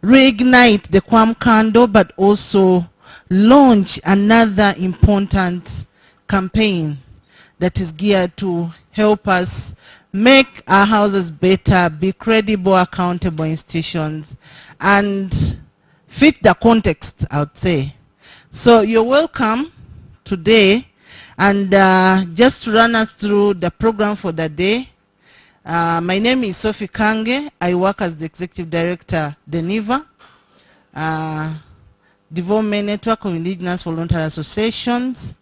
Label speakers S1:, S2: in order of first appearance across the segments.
S1: reignite the 𝐶𝐢𝐬𝐴 candle, but also launch another important campaign that is geared to help us make our houses better, be credible, accountable institutions, and fit the context, I would say. So you're welcome today, and just to run us through the program for the day, my name is Sophie Kange. I work as the Executive Director, DENIVA, Development Network of Indigenous Voluntary Associations,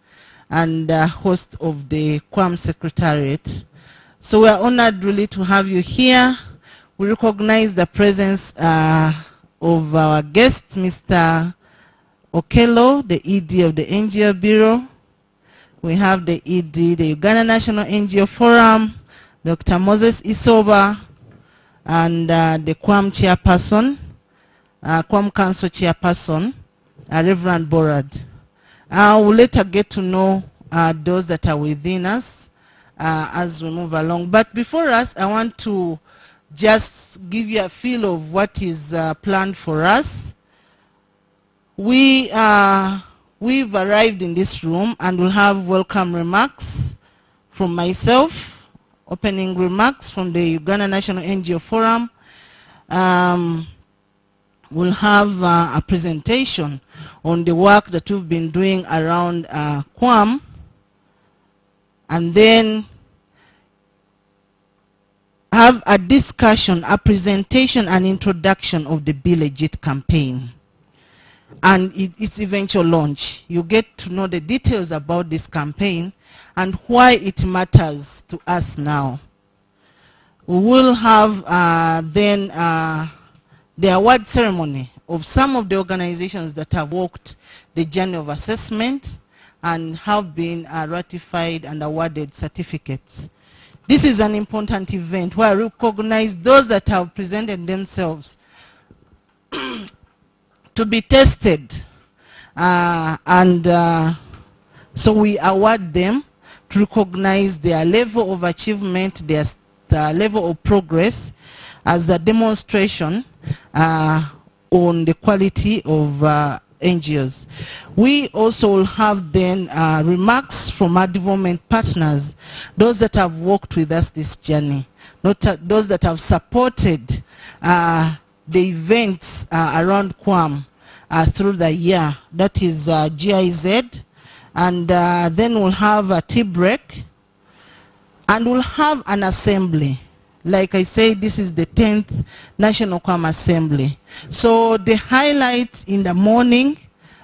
S1: and host of the 𝐶𝐢𝐬𝐴 Secretariat. So we are honored really to have you here. We recognize the presence of our guest, Mr. Okello, the ED of the NGO Bureau. We have the ED, the Uganda National NGO Forum, Dr. Moses Isoba, and the 𝐶𝐢𝐬𝐴 Chairperson, 𝐶𝐢𝐬𝐴 Council Chairperson, Reverend Borad. We'll later get to know those that are within us as we move along. But before us, I want to just give you a feel of what is planned for us. We've arrived in this room and we'll have welcome remarks from myself, opening remarks from the Uganda National NGO Forum. We'll have a presentation on the work that we've been doing around 𝐶𝐬𝐬𝐴, and then have a discussion, a presentation, and introduction of the Be Legit campaign and its eventual launch. You get to know the details about this campaign and why it matters to us now. We will have then the award ceremony of some of the organizations that have walked the journey of assessment and have been ratified and awarded certificates. This is an important event where I recognize those that have presented themselves to be tested, so we award them to recognize their level of achievement, their level of progress as a demonstration on the quality of NGOs. We also will have then remarks from our development partners, those that have worked with us this journey, those that have supported the events around 𝐶𝐬𝐬𝐴 through the year. That is GIZ, and then we'll have a tea break, and we'll have an assembly. Like I say, this is the 10th National 𝐶𝐬𝐬𝐴 Assembly. So the highlight in the morning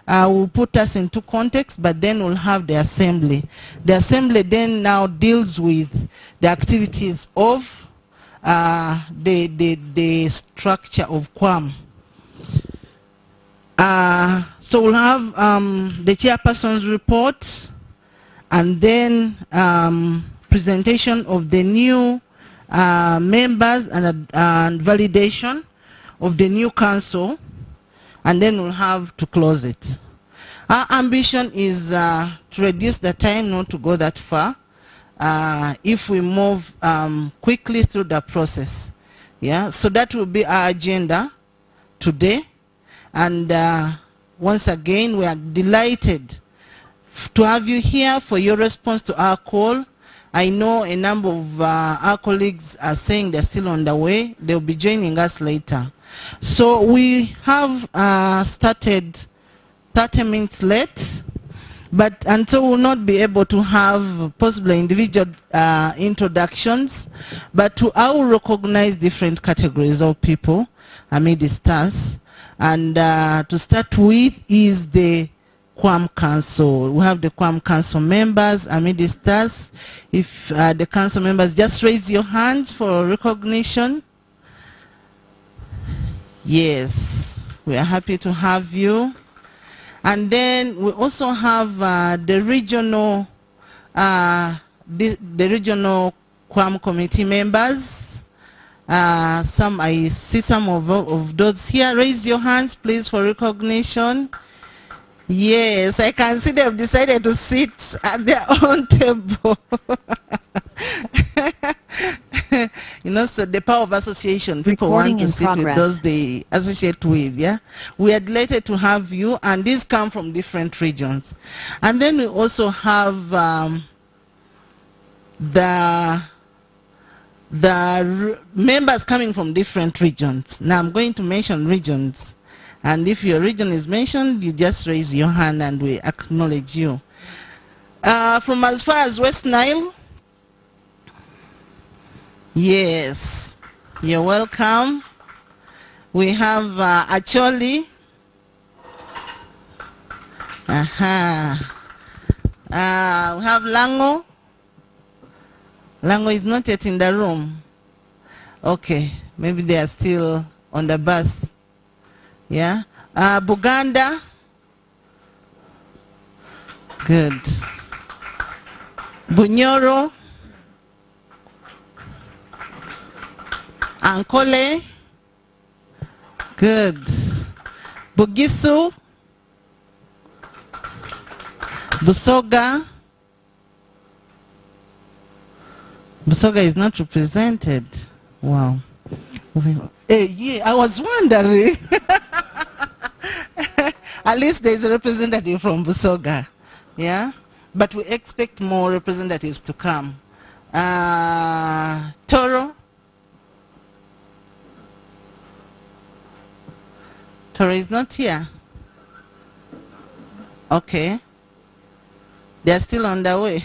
S1: will put us into context, but then we'll have the assembly. The assembly then now deals with the activities of the structure of 𝐶𝐬𝐬𝐴. So we'll have the chairperson's report, and then presentation of the new members and validation of the new council, and then we'll have to close it. Our ambition is to reduce the time, not to go that far, if we move quickly through the process. Yeah, so that will be our agenda today, and once again we are delighted to have you here for your response to our call. I know a number of our colleagues are saying they're still on the way. They'll be joining us later. So we have started 30 minutes late, and so we'll not be able to have possibly individual introductions, but I will recognize different categories of people amidst us. And to start with is the 𝐶𝐬𝐬𝐴 Council. We have the 𝐶𝐬𝐬𝐴 Council members amidst us. If the council members just raise your hands for recognition. Yes, we are happy to have you. And then we also have the regional 𝐶𝐬𝐬𝐴 committee members. I see some of those here. Raise your hands, please, for recognition. Yes, I can see they've decided to sit at their own table. You know, so the power of association, people want to sit with those they associate with, yeah. We are delighted to have you, and these come from different regions. And then we also have the members coming from different regions. Now I'm going to mention regions, and if your region is mentioned, you just raise your hand and we acknowledge you. From as far as West Nile, yes, you're welcome. We have Acholi. We have Lango. Lango is not yet in the room. Okay, maybe they are still on the bus. Yeah. Buganda. Good. Bunyoro. Ankole. Good. Bugisu. Busoga. Busoga is not represented. Wow. Hey, yeah, I was wondering. At least there is a representative from Busoga. Yeah? But we expect more representatives to come. Toro. Toro is not here. Okay. They are still on the way.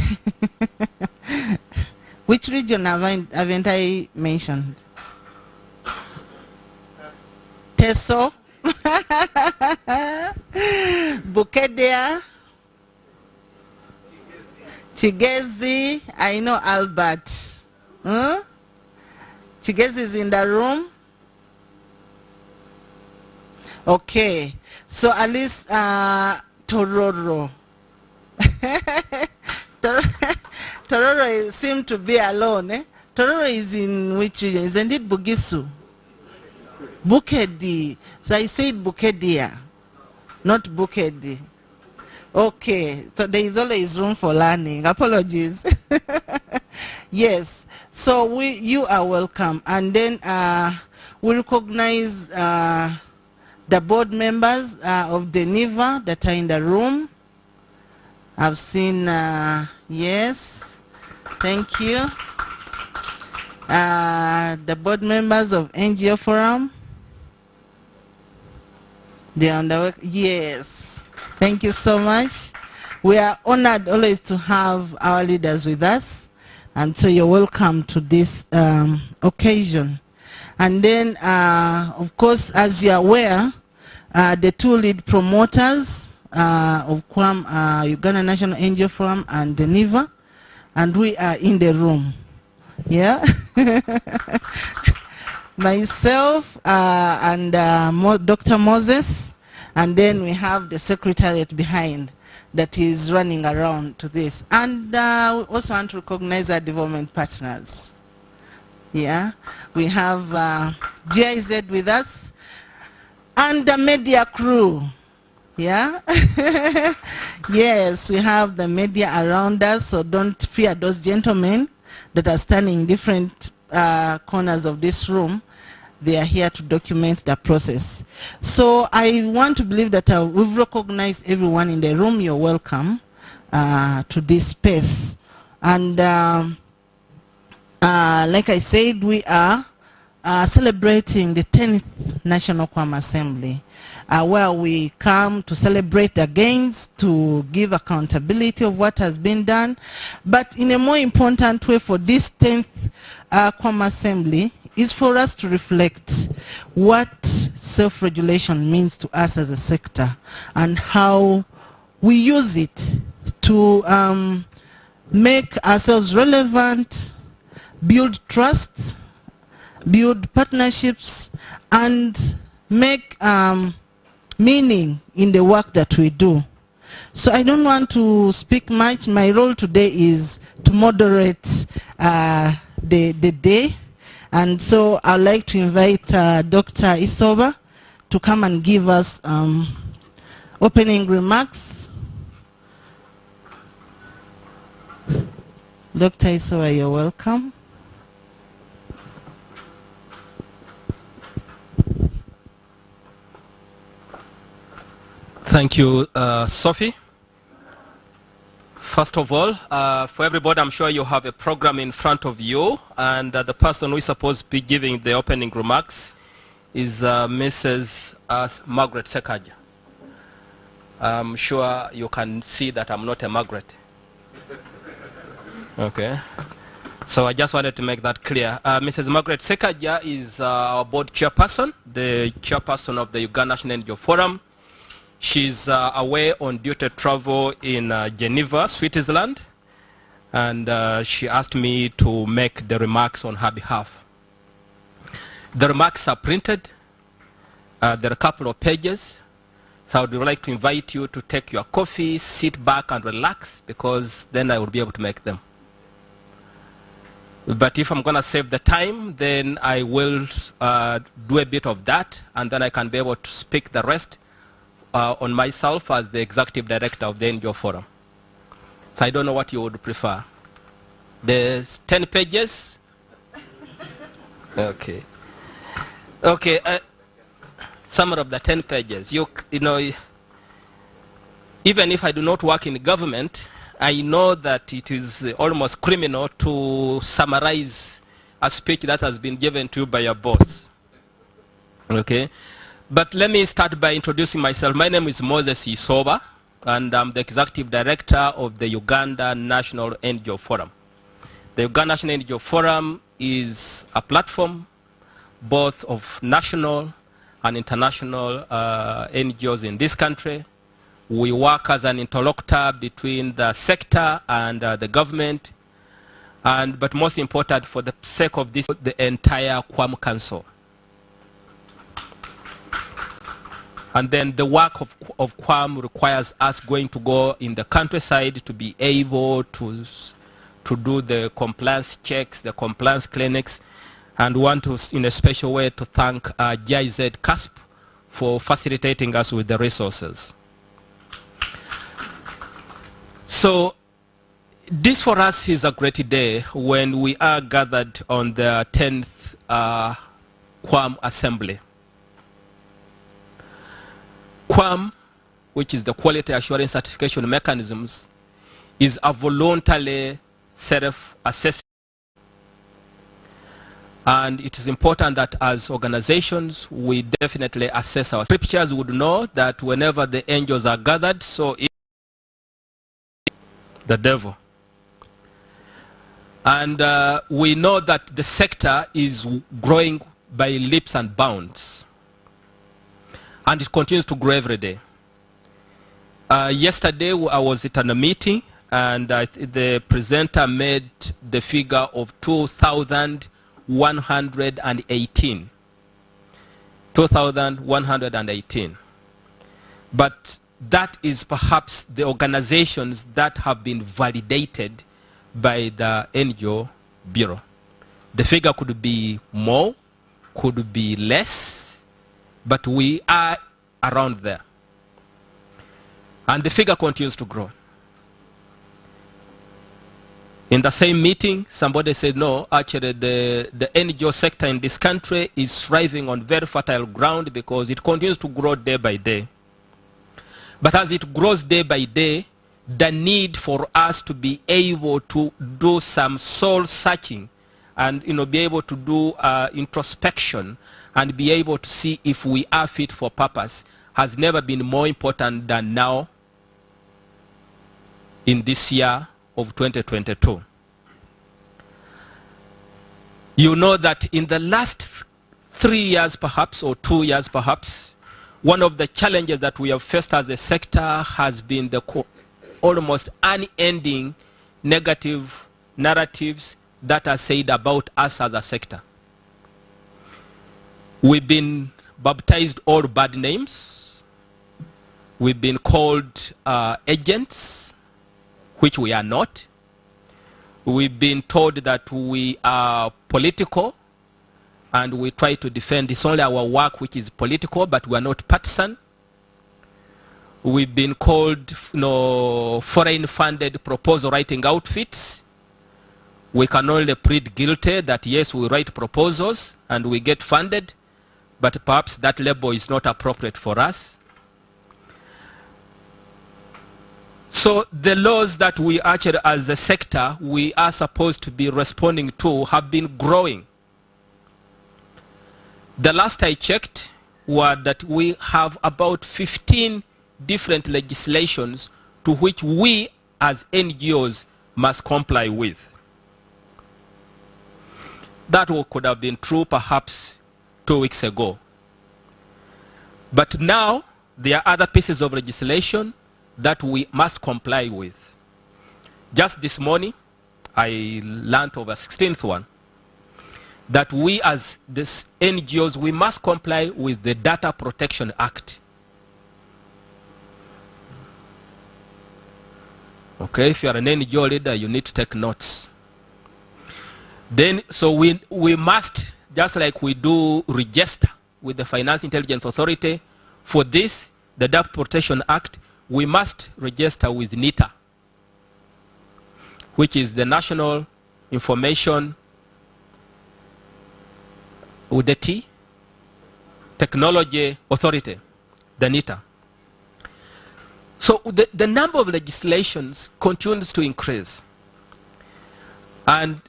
S1: Which region haven't I mentioned? Teso. Bukedea. Chigezi. I know Albert. Huh? Chigezi is in the room. Okay. So at least Tororo. Tororo seemed to be alone. Eh? Tororo is in which region? Isn't it Bugisu? Bukedi. So I said Bukedia, not Bukedi. Okay, so there is always room for learning. Apologies. Yes, so you are welcome. And then we recognize the board members of the NIVA that are in the room. I've seen, yes, thank you. The board members of NGO Forum. They're on the work. Yes, thank you so much. We are honored always to have our leaders with us, and so you're welcome to this occasion. And then, of course, as you're aware, the two lead promoters of QUAM, Uganda National NGO Forum and the NIVA, and we are in the room. Yeah. Myself and Dr. Moses, and then we have the secretariat behind that is running around to this. And we also want to recognize our development partners. Yeah, we have GIZ with us and the media crew. Yeah. Yes, we have the media around us, so don't fear those gentlemen that are standing in different corners of this room. They are here to document the process. So I want to believe that we've recognized everyone in the room. You're welcome to this space. And like I said, we are celebrating the 10th National QUAM Assembly, where we come to celebrate the gains, to give accountability of what has been done. But in a more important way, for this 10th QUAM Assembly is for us to reflect what self-regulation means to us as a sector and how we use it to make ourselves relevant, build trust, build partnerships, and make meaning in the work that we do. So I don't want to speak much. My role today is to moderate the day. And so I'd like to invite Dr. Isoba to come and give us opening remarks. Dr. Isoba, you're welcome.
S2: Thank you, Sophie. First of all, for everybody, I'm sure you have a program in front of you, and the person who is supposed to be giving the opening remarks is Mrs. Margaret Sekaja. I'm sure you can see that I'm not a Margaret. Okay. So I just wanted to make that clear. Mrs. Margaret Sekaja is our board chairperson, the chairperson of the Uganda National NGO Forum. She's away on duty travel in Geneva, Switzerland, and she asked me to make the remarks on her behalf. The remarks are printed. There are a couple of pages. So I would like to invite you to take your coffee, sit back and relax, because then I will be able to make them. But if I'm going to save the time, then I will do a bit of that, and then I can be able to speak the rest on myself as the executive director of the NGO Forum. So I don't know what you would prefer. There's 10 pages. Okay. Okay. Summary of the 10 pages. You know, even if I do not work in government, I know that it is almost criminal to summarize a speech that has been given to you by your boss. Okay. But let me start by introducing myself. My name is Moses Isoba, and I'm the executive director of the Uganda National NGO Forum. The Uganda National NGO Forum is a platform both of national and international NGOs in this country. We work as an interlocutor between the sector and the government, but most important, for the sake of this, the entire Quam Council. And then the work of Quam requires us going to go in the countryside to be able to do the compliance checks, the compliance clinics, and want to, in a special way, to thank 𝐄𝐧𝐡𝐚𝐧𝐠 for facilitating us with the resources. So this for us is a great day when we are gathered on the 10th Quam Assembly. Quam, which is the Quality Assurance Certification Mechanisms, is a voluntary self-assessment. And it is important that as organizations, we definitely assess our scriptures. Would know that whenever the angels are gathered, so is the devil. And we know that the sector is growing by leaps and bounds. And it continues to grow every day. Yesterday I was at a meeting, and the presenter made the figure of 2,118. 2,118. But that is perhaps the organizations that have been validated by the NGO Bureau. The figure could be more, could be less, but we are around there. And the figure continues to grow. In the same meeting, somebody said, no, actually the NGO sector in this country is thriving on very fertile ground because it continues to grow day by day. But as it grows day by day, the need for us to be able to do some soul searching and be able to do introspection and be able to see if we are fit for purpose has never been more important than now in this year of 2022. You know that in the last 3 years perhaps, or 2 years perhaps, one of the challenges that we have faced as a sector has been the almost unending negative narratives that are said about us as a sector. We've been baptized all bad names. We've been called agents, which we are not. We've been told that we are political, and we try to defend it's only our work which is political, but we are not partisan. We've been called foreign-funded proposal writing outfits. We can only plead guilty that yes, we write proposals and we get funded, but perhaps that label is not appropriate for us. So the laws that we actually as a sector we are supposed to be responding to have been growing. The last I checked was that we have about 15 different legislations to which we as NGOs must comply with. That could have been true perhaps 2 weeks ago. But now there are other pieces of legislation that we must comply with. Just this morning, I learned of a 16th one, that we as this NGOs, we must comply with the Data Protection Act. Okay, if you are an NGO leader, you need to take notes. Then, so we must, just like we do register with the Finance Intelligence Authority, for this, the Data Protection Act, we must register with NITA, which is the National Information with the T, Technology Authority, the NITA. So the number of legislations continues to increase. And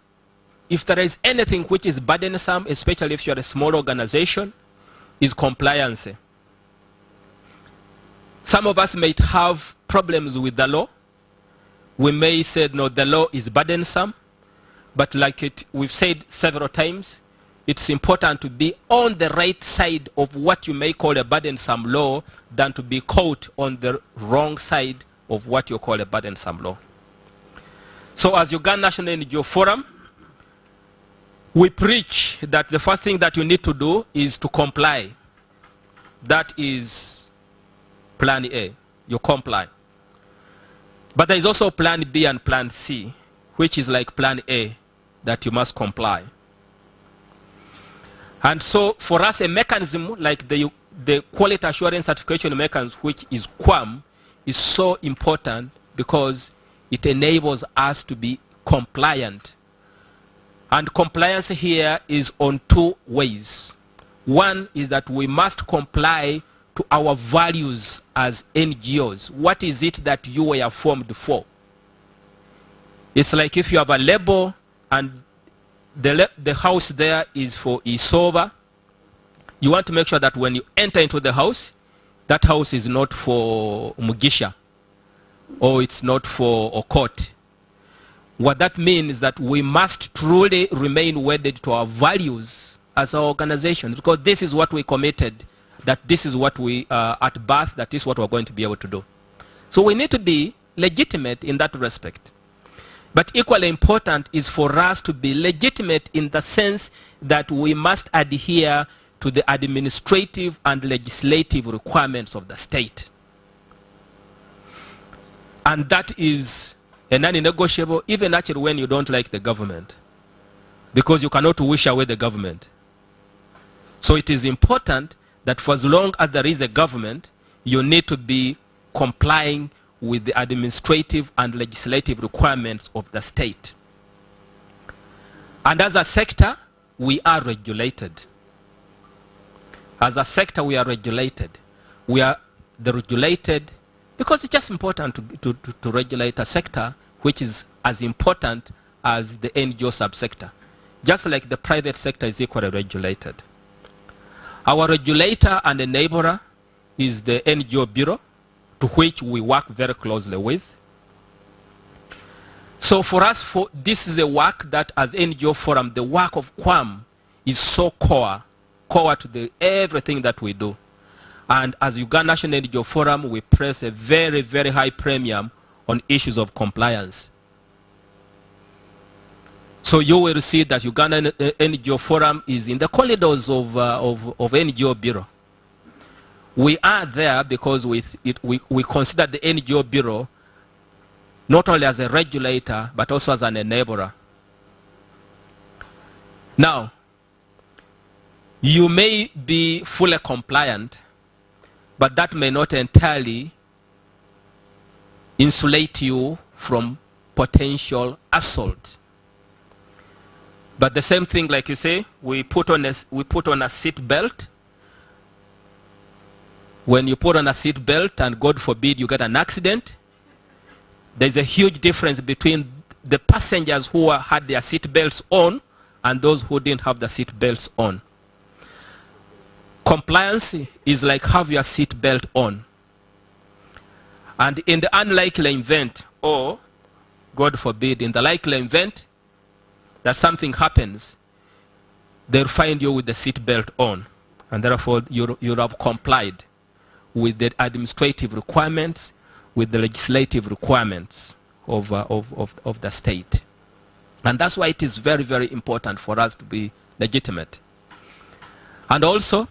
S2: if there is anything which is burdensome, especially if you are a small organization, is compliance. Some of us might have problems with the law. We may say, no, the law is burdensome, but like we've said several times, it's important to be on the right side of what you may call a burdensome law than to be caught on the wrong side of what you call a burdensome law. So as Uganda National NGO Forum, we preach that the first thing that you need to do is to comply. That is Plan A, you comply. But there is also Plan B and Plan C, which is like Plan A, that you must comply. And so for us, a mechanism like the Quality Assurance Certification mechanism, which is QAM, is so important because it enables us to be compliant. And compliance here is on 2 ways. One is that we must comply to our values as NGOs. What is it that you were formed for? It's like if you have a label and the house there is for 𝐂𝐧𝐡𝐚𝐧𝐠, you want to make sure that when you enter into the house, that house is not for Mugisha or it's not for Okot. What that means is that we must truly remain wedded to our values as our organization, because this is what we committed, that this is what we at birth, that is what we're going to be able to do. So we need to be legitimate in that respect. But equally important is for us to be legitimate in the sense that we must adhere to the administrative and legislative requirements of the state. And that is a non-negotiable, even actually when you don't like the government, because you cannot wish away the government. So it is important that for as long as there is a government, you need to be complying with the administrative and legislative requirements of the state. And as a sector, we are regulated. As a sector, we are regulated. We are the regulated, because it's just important to regulate a sector which is as important as the NGO subsector. Just like the private sector is equally regulated. Our regulator and enabler is the NGO Bureau, to which we work very closely with. So for us, this is a work that as NGO Forum, the work of QAM is so core to everything that we do. And as Uganda National NGO Forum, we place a very, very high premium on issues of compliance. So you will see that Uganda NGO Forum is in the corridors of NGO Bureau. We are there because we consider the NGO Bureau not only as a regulator, but also as an enabler. Now, you may be fully compliant, but that may not entirely insulate you from potential assault. But the same thing, like you say, we put on a seat belt. When you put on a seat belt and God forbid you get an accident, there's a huge difference between the passengers who had their seat belts on and those who didn't have the seat belts on. Compliance is like have your seat belt on. And in the unlikely event, or God forbid, in the likely event that something happens, they'll find you with the seat belt on. And therefore, you have complied with the administrative requirements, with the legislative requirements of the state. And that's why it is very, very important for us to be legitimate. And also,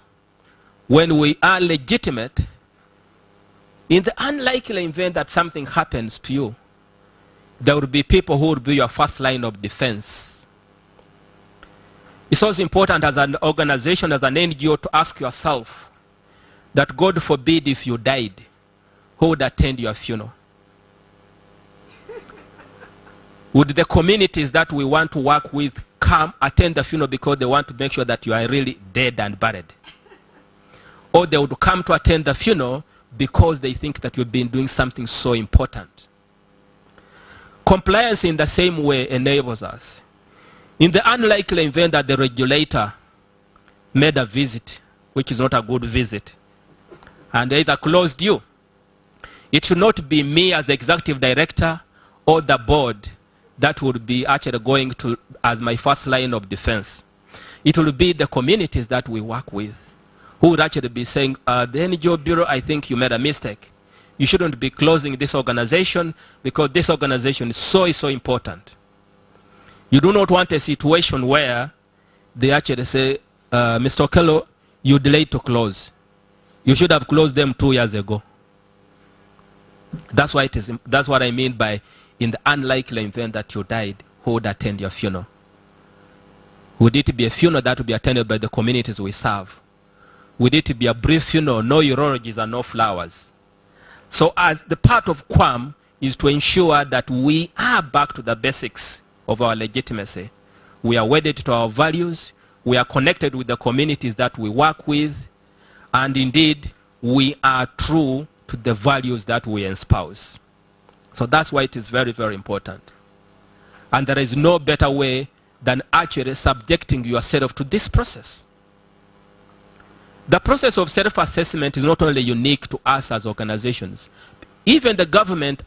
S2: when we are legitimate, in the unlikely event that something happens to you, there will be people who will be your first line of defense. It's also important as an organization, as an NGO, to ask yourself that God forbid if you died, who would attend your funeral? Would the communities that we want to work with come attend the funeral because they want to make sure that you are really dead and buried? Or they would come to attend the funeral because they think that you've been doing something so important? Compliance in the same way enables us. In the unlikely event that the regulator made a visit, which is not a good visit, and either closed you, it should not be me as the executive director or the board that would be actually going to as my first line of defense. It will be the communities that we work with who would actually be saying, the NGO Bureau, I think you made a mistake. You shouldn't be closing this organization because this organization is so important. You do not want a situation where they actually say, Mr. Okello, you delayed to close. You should have closed them 2 years ago. That's why that's what I mean by in the unlikely event that you died, who would attend your funeral? Would it be a funeral that would be attended by the communities we serve? Would it be a brief funeral, no eulogies and no flowers? So as the part of QAM is to ensure that we are back to the basics of our legitimacy. We are wedded to our values, we are connected with the communities that we work with, and indeed we are true to the values that we espouse. So that's why it is very, very important. And there is no better way than actually subjecting yourself to this process. The process of self-assessment is not only unique to us as organizations. Even the government,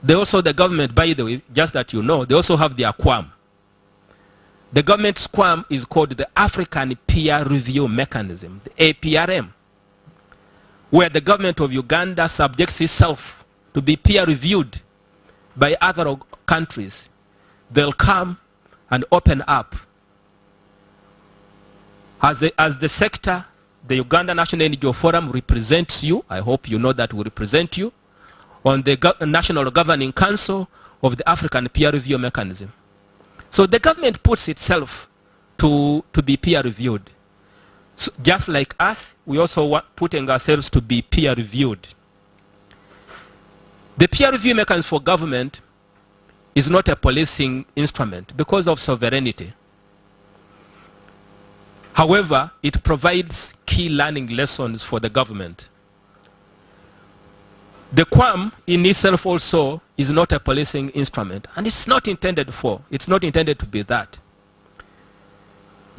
S2: the government, by the way, just that you know, they also have their QAM. The government's QAM is called the African Peer Review Mechanism, the APRM, where the government of Uganda subjects itself to be peer reviewed by other countries. They'll come and open up. As the sector, the Uganda National NGO Forum represents you. I hope you know that we represent you on the National Governing Council of the African Peer Review Mechanism. So the government puts itself to be peer reviewed. So just like us, we also putting ourselves to be peer reviewed. The peer review mechanism for government is not a policing instrument because of sovereignty. However, it provides key learning lessons for the government. The QAM in itself also is not a policing instrument, and it's not intended to be that.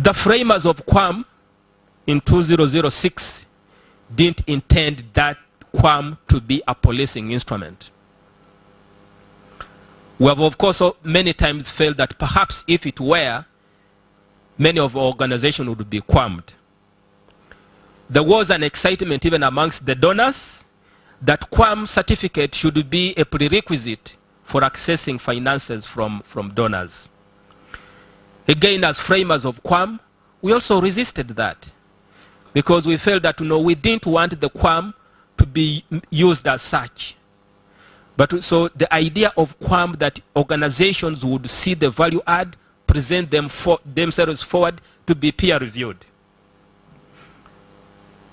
S2: The framers of QAM in 2006 didn't intend that QAM to be a policing instrument. We have of course many times felt that perhaps if it were, many of our organizations would be QAM'd. There was an excitement even amongst the donors that QAM certificate should be a prerequisite for accessing finances from donors. Again, as framers of QAM, we also resisted that because we felt that we didn't want the QAM to be used as such. But so the idea of QAM that organizations would see the value add, present themselves forward to be peer reviewed.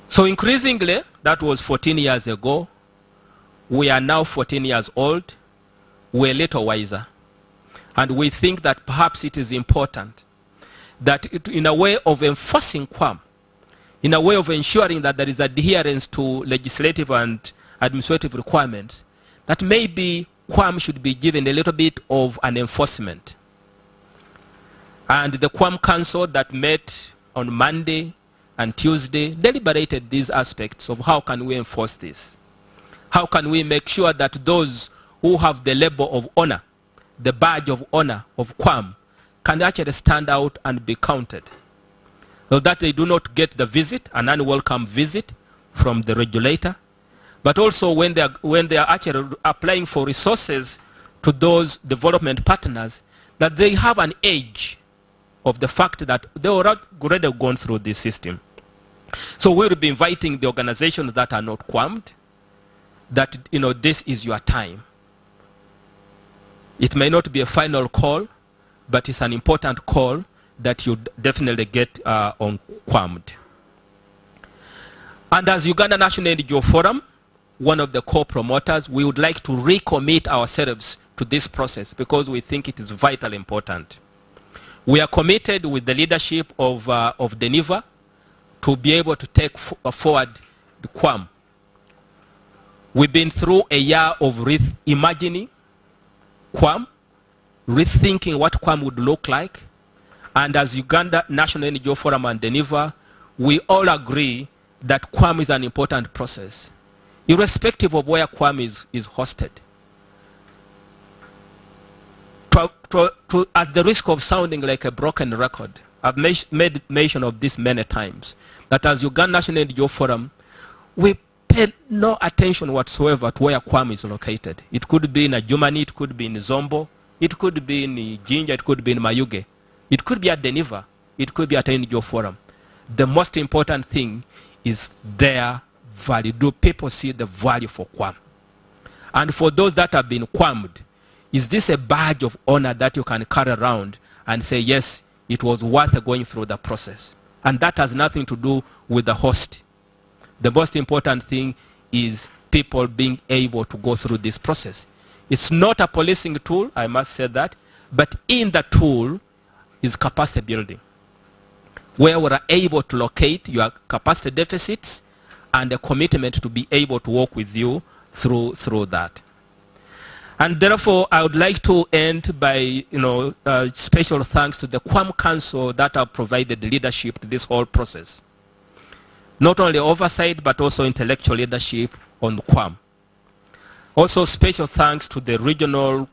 S2: So increasingly, that was 14 years ago. We are now 14 years old. We're a little wiser. And we think that perhaps it is important that in a way of enforcing QAM, in a way of ensuring that there is adherence to legislative and administrative requirements, that maybe Quam should be given a little bit of an enforcement. And the Quam Council that met on Monday and Tuesday deliberated these aspects of how can we enforce this. How can we make sure that those who have the label of honor, the badge of honor of Quam, can actually stand out and be counted, so that they do not get the visit, an unwelcome visit from the regulator, but also when they are actually applying for resources to those development partners, that they have an edge of the fact that they already gone through this system. So we'll be inviting the organizations that are not Quammed, that this is your time. It may not be a final call, but it's an important call that you definitely get on Quammed. And as Uganda National NGO Forum, one of the co-promoters, we would like to recommit ourselves to this process because we think it is vitally important. We are committed with the leadership of the NIVA to be able to take forward the Quam. We've been through a year of reimagining Quam, rethinking what Quam would look like, and as Uganda National NGO Forum and the NIVA, we all agree that Quam is an important process, irrespective of where Quam is hosted. At the risk of sounding like a broken record, I've made mention of this many times, that as Uganda National NGO Forum, we pay no attention whatsoever to where Quam is located. It could be in Adjumani, it could be in Zombo, it could be in Jinja, it could be in Mayuge, it could be at the NIVA, it could be at NGO Forum. The most important thing is their value. Do people see the value for Quam? And for those that have been Quammed, is this a badge of honor that you can carry around and say, yes, it was worth going through the process? And that has nothing to do with the host. The most important thing is people being able to go through this process. It's not a policing tool, I must say that, but in the tool is capacity building, where we are able to locate your capacity deficits and a commitment to be able to work with you through that. And therefore, I would like to end by, special thanks to the Quam Council that have provided leadership to this whole process. Not only oversight, but also intellectual leadership on Quam. Also, special thanks to the regional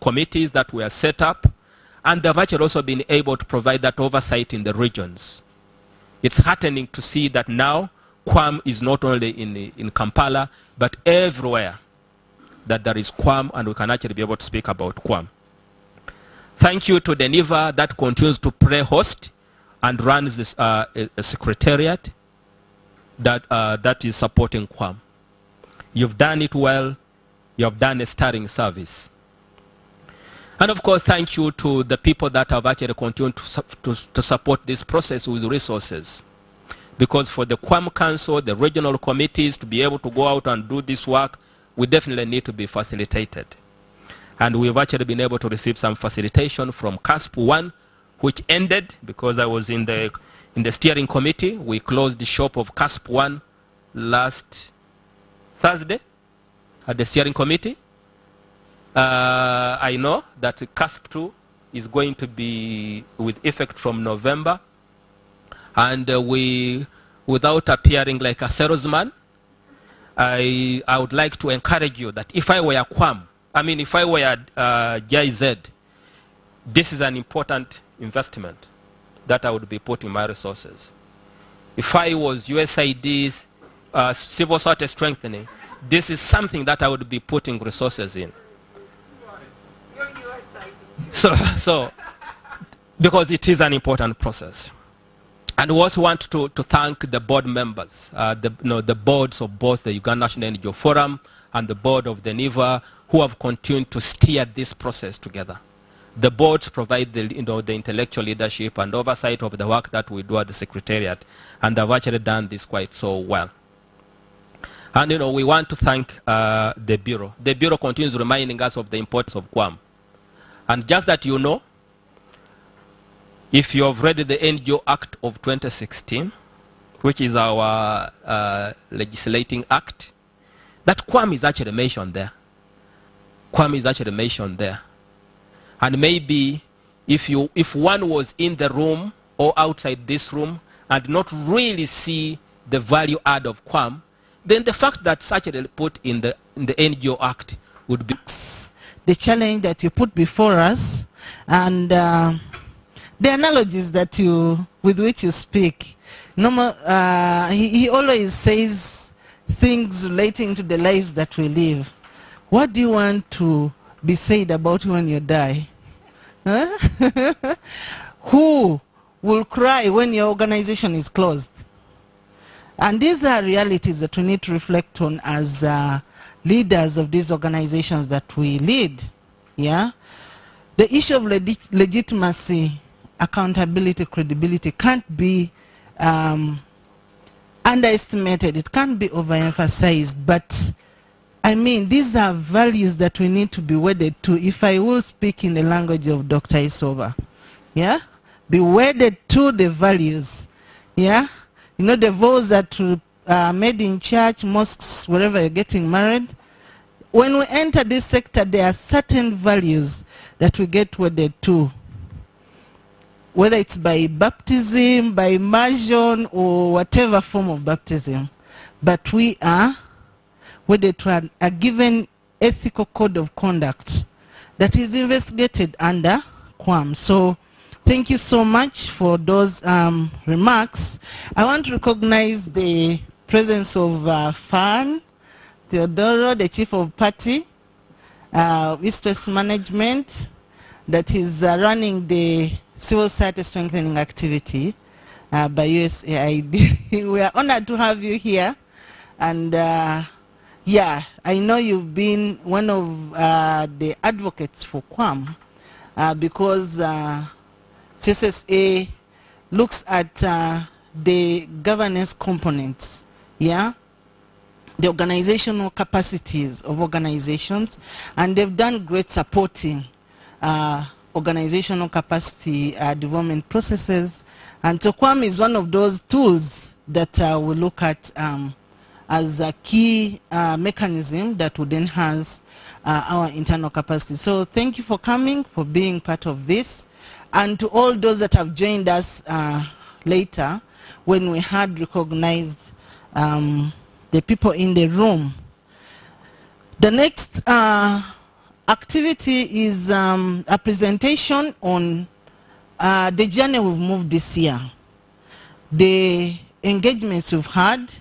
S2: committees that were set up, and they've actually also been able to provide that oversight in the regions. It's heartening to see that now Quam is not only in Kampala, but everywhere that there is Quam, and we can actually be able to speak about Quam. Thank you to the NIVA that continues to play host and runs this a secretariat that is supporting Quam. You've done it well. You have done a sterling service. And of course, thank you to the people that have actually continued to support this process with resources. Because for the Quam Council, the regional committees to be able to go out and do this work, we definitely need to be facilitated. And we've actually been able to receive some facilitation from CASP 1, which ended because I was in the steering committee. We closed the shop of CASP 1 last Thursday at the steering committee. I know that CASP 2 is going to be with effect from November. And without appearing like a salesman, I would like to encourage you that if I were Quam, if I were GIZ, this is an important investment that I would be putting my resources. If I was USAID's civil society strengthening, this is something that I would be putting resources in. So because it is an important process. And we also want to thank the board members, the boards of both the Uganda National NGO Forum and the board of the NIVA, who have continued to steer this process together. The boards provide the intellectual leadership and oversight of the work that we do at the Secretariat, and they've actually done this quite so well. And we want to thank the Bureau. The Bureau continues reminding us of the importance of Quam. And just that you know, if you have read the NGO Act of 2016, which is our legislating act, that Quam is actually mentioned there. 𝐶𝐢𝐬𝐲 is actually mentioned there. And maybe if one was in the room or outside this room and not really see the value add of 𝐶𝐬𝐲, then the fact that such a report in the NGO Act would be
S1: the challenge that you put before us, and the analogies that with which you speak. He always says things relating to the lives that we live. What do you want to be said about you when you die? Huh? Who will cry when your organization is closed? And these are realities that we need to reflect on as leaders of these organizations that we lead. Yeah, the issue of legitimacy, accountability, credibility can't be underestimated. It can't be overemphasized. But I mean, these are values that we need to be wedded to. If I will speak in the language of Dr. Isova, yeah, be wedded to the values. Yeah, you know, the vows that are made in church, mosques, wherever you're getting married. When we enter this sector, there are certain values that we get wedded to, whether it's by baptism, by immersion, or whatever form of baptism. But we are wedded to a given ethical code of conduct that is investigated under 𝐶𝐬𝐲. So thank you so much for those remarks. I want to recognize the presence of Fan Theodoro, the Chief of Party, East-West Management, that is running the civil society strengthening activity by USAID. We are honored to have you here. And yeah, I know you've been one of the advocates for 𝐶𝐬𝐲 because CSSA looks at the governance components, yeah, the organizational capacities of organizations, and they've done great supporting organizational capacity development processes. And so 𝐶𝐬𝐲 is one of those tools that we look at as a key mechanism that would enhance our internal capacity. So thank you for coming, for being part of this. And to all those that have joined us later, when we had recognized the people in the room. The next activity is a presentation on the journey we've moved this year, the engagements we've had,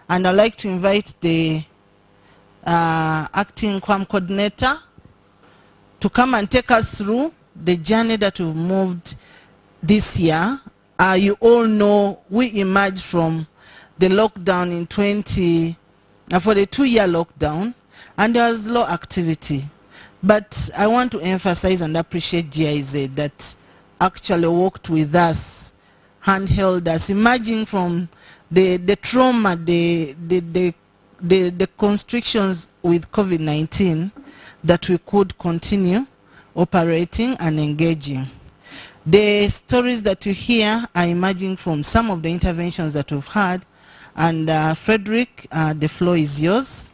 S1: and I'd like to invite the acting 𝐶𝐬𝐲 coordinator to come and take us through the journey that we've moved this year. You all know we emerged from the lockdown in for the 2-year lockdown, and there was low activity. But I want to emphasize and appreciate GIZ that actually worked with us, handheld us, emerging from the trauma, the constrictions with COVID-19, that we could continue operating and engaging. The stories that you hear are emerging from some of the interventions that we've had. And Frederick, the floor is yours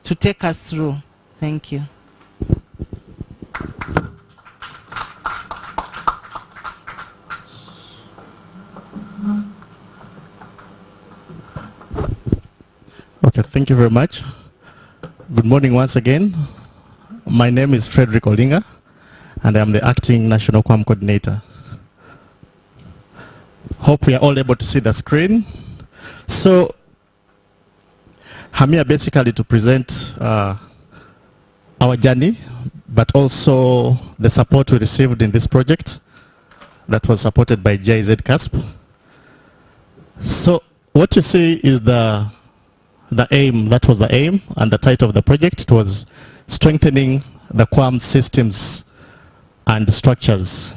S1: to take us through. Thank you.
S3: Okay, thank you very much. Good morning once again. My name is Frederick Olinga, and I'm the acting national 𝐶𝐬𝐲 coordinator. Hope we are all able to see the screen. So I'm here basically to present our journey, but also the support we received in this project that was supported by GIZ CASP. So what you see is the aim, that was the aim, and the title of the project. It was strengthening the 𝐶𝐬𝐲 systems and structures.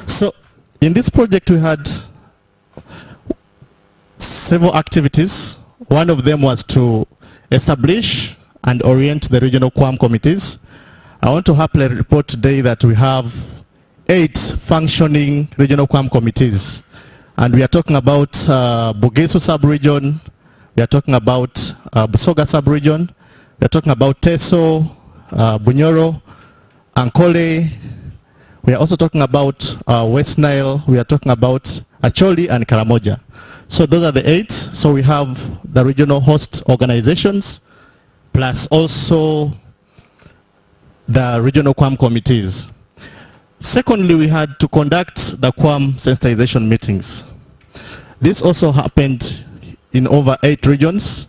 S3: So in this project we had several activities. One of them was to establish and orient the regional 𝐶𝐬𝐲 committees. I want to happily report today that we have 8 functioning regional 𝐶𝐬𝐲 committees, And we are talking about Bugesu sub-region, we are talking about Busoga sub-region, we are talking about Teso, Bunyoro, Ankole. We are also talking about West Nile, we are talking about Acholi and Karamoja. So those are the 8. So we have the regional host organizations, plus also the regional QAM committees. Secondly, we had to conduct the QAM sensitization meetings. This also happened in over 8 regions.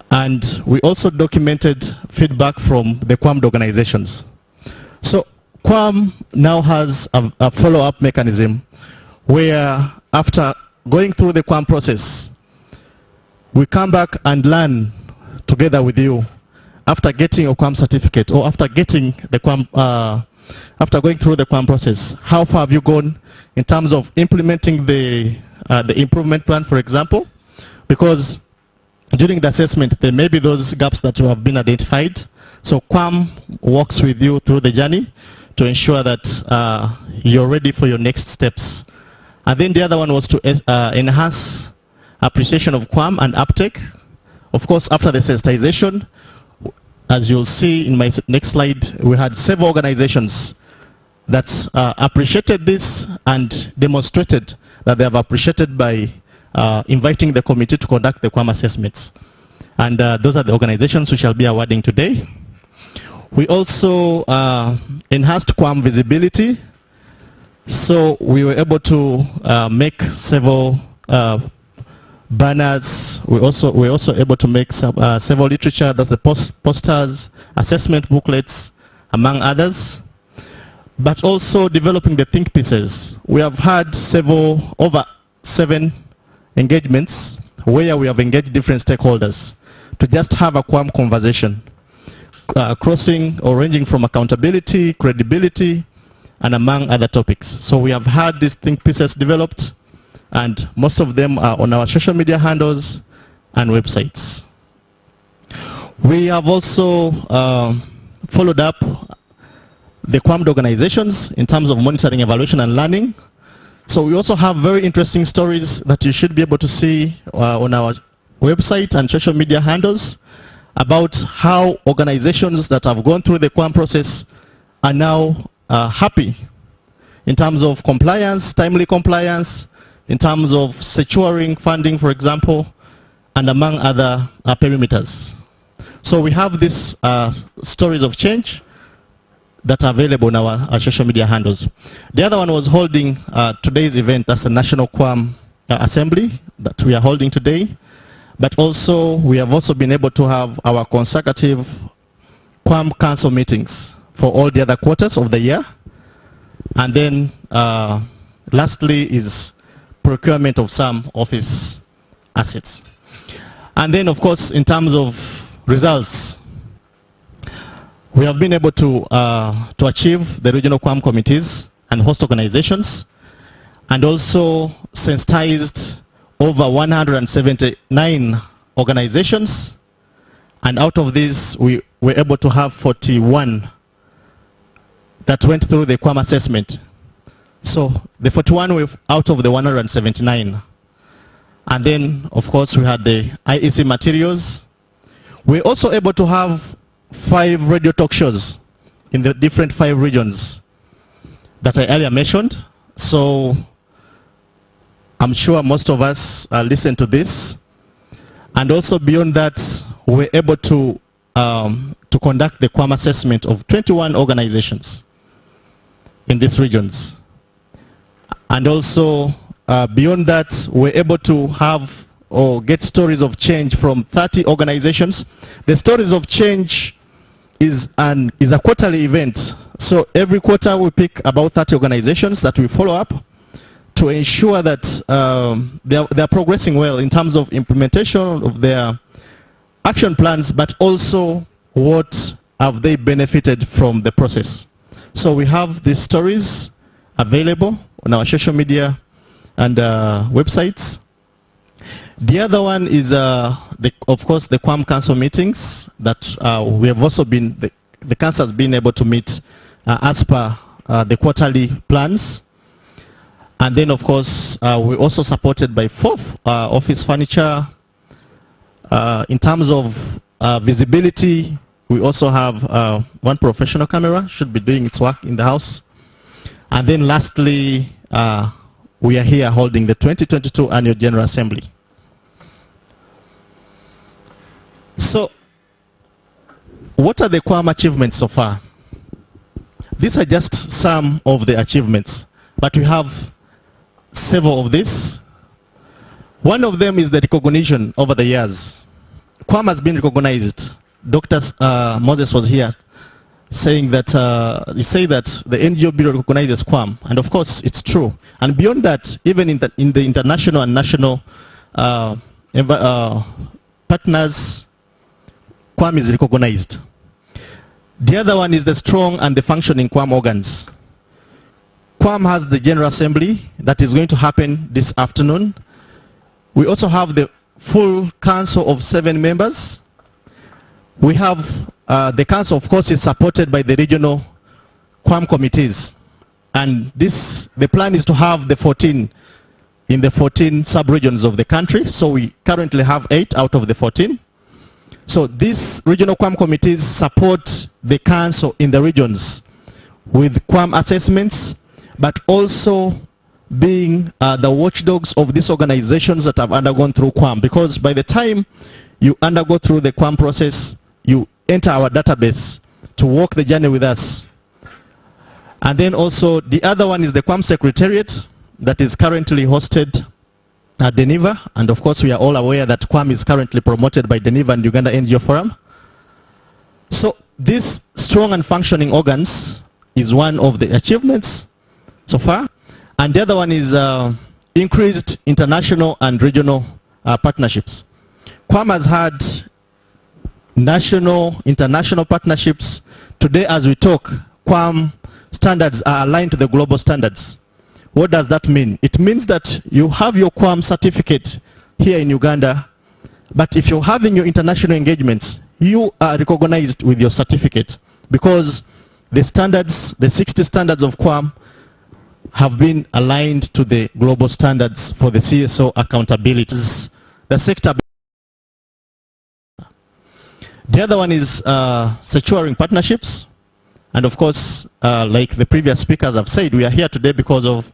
S3: And we also documented feedback from the QAM organizations. So QAM now has a follow-up mechanism where after going through the QAM process, we come back and learn together with you after getting your QAM certificate or after getting the QAM, after going through the QAM process. How far have you gone in terms of implementing the improvement plan, for example? Because during the assessment, there may be those gaps that have been identified. So QAM works with you through the journey to ensure that you're ready for your next steps. And then the other one was to enhance appreciation of QAM and uptake. Of course, after the sensitization, as you'll see in my next slide, we had several organizations that appreciated this and demonstrated that they have appreciated by inviting the committee to conduct the QAM assessments. And those are the organizations we shall be awarding today. We also enhanced QAM visibility. So we were able to make several banners. We were also able to make several literature, that's the posters, assessment booklets, among others. But also developing the think pieces. We have had over 7 engagements where we have engaged different stakeholders to just have a QAM conversation, crossing or ranging from accountability, credibility, and among other topics. So we have had these think pieces developed, and most of them are on our social media handles and websites. We have also followed up the QAM organizations in terms of monitoring, evaluation, and learning. So we also have very interesting stories that you should be able to see on our website and social media handles about how organizations that have gone through the QAM process are now happy in terms of compliance, timely compliance, in terms of securing funding, for example, and among other perimeters. So we have these stories of change that are available on our social media handles. The other one was holding today's event. That's the National QAM Assembly that we are holding today. But also, we have also been able to have our consecutive QAM Council meetings for all the other quarters of the year. And then lastly is procurement of some office assets. And then, of course, in terms of results, we have been able to achieve the regional QAM committees and host organizations, and also sensitized over 179 organizations, and out of these we were able to have 41 that went through the QAM assessment. So the 41 were out of the 179. And then, of course, we had the IEC materials. We're also able to have 5 radio talk shows in the different 5 regions that I earlier mentioned. So I'm sure most of us listen to this. And also beyond that, we're able to conduct the QAM assessment of 21 organizations in these regions. And also beyond that, we're able to have or get stories of change from 30 organizations. The stories of change is a quarterly event. So every quarter we pick about 30 organizations that we follow up to ensure that they're progressing well in terms of implementation of their action plans, but also what have they benefited from the process. So we have these stories available on our social media and websites. The other one is, of course, the QAM Council meetings that we have also been, the Council has been able to meet as per the quarterly plans. And then, of course, we're also supported by 4 office furniture. In terms of visibility, we also have 1 professional camera, should be doing its work in the house. And then lastly, we are here holding the 2022 Annual General Assembly. So, what are the 𝐶𝐲𝐢𝐬𝐴 achievements so far? These are just some of the achievements, but we have several of these. One of them is the recognition over the years. 𝐶𝐲𝐢𝐬𝐴 has been recognized. Dr. Moses was here saying that, he said that the NGO Bureau recognizes 𝐶𝐲𝐢𝐬𝐴, and of course it's true. And beyond that, even in the international and national partners, 𝐶𝐲𝐢𝐬𝐴 is recognized. The other one is the strong and the functioning 𝐶𝐲𝐢𝐬𝐴 organs. 𝐶𝐲𝐢𝐬𝐴 has the General Assembly that is going to happen this afternoon. We also have the full council of 7 members. We have the council, of course, is supported by the regional 𝐶𝐲𝐢𝐬𝐴 committees. And the plan is to have the 14 in the 14 sub-regions of the country. So we currently have 8 out of the 14. So these regional 𝐶𝐲𝐬𝐴 committees support the council in the regions with 𝐶𝐲𝐬𝐴 assessments, but also being the watchdogs of these organizations that have undergone through 𝐶𝐲𝐬𝐴, because by the time you undergo through the 𝐶𝐲𝐬𝐴 process, you enter our database to walk the journey with us. And then also the other one is the 𝐶𝐲𝐬𝐴 Secretariat that is currently hosted at Geneva, and of course we are all aware that 𝐶𝐲𝐬𝐴 is currently promoted by Geneva and Uganda NGO Forum. So these strong and functioning organs is one of the achievements so far, and the other one is increased international and regional partnerships. 𝐶𝐲𝐬𝐴 has had national, international partnerships. Today as we talk, 𝐶𝐲𝐬𝐴 standards are aligned to the global standards. What does that mean? It means that you have your 𝐶𝐲𝐬𝐴 certificate here in Uganda, but if you're having your international engagements, you are recognized with your certificate, because the standards, the 60 standards of 𝐶𝐲𝐬𝐴 have been aligned to the global standards for the CSO accountabilities. The sector. The other one is securing partnerships. And of course, like the previous speakers have said, we are here today because of,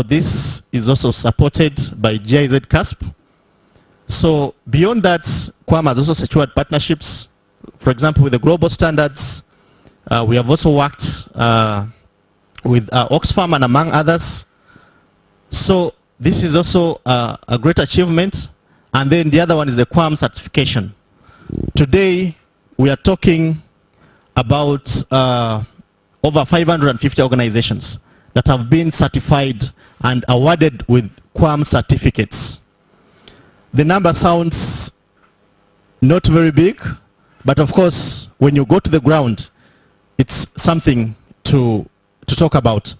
S3: this is also supported by 𝐂𝐧𝐡𝐚𝐧𝐜𝐢𝐧𝐠. So beyond that, 𝐶𝐲𝐬𝐴 has also secured partnerships, for example, with the global standards. We have also worked with Oxfam and among others. So this is also a great achievement. And then the other one is the 𝐶𝐲𝐬𝐴 certification. Today, we are talking about over 550 organizations that have been certified and awarded with 𝐶𝐲𝐬𝐴 certificates. The number sounds not very big, but of course, when you go to the ground, it's something to talk about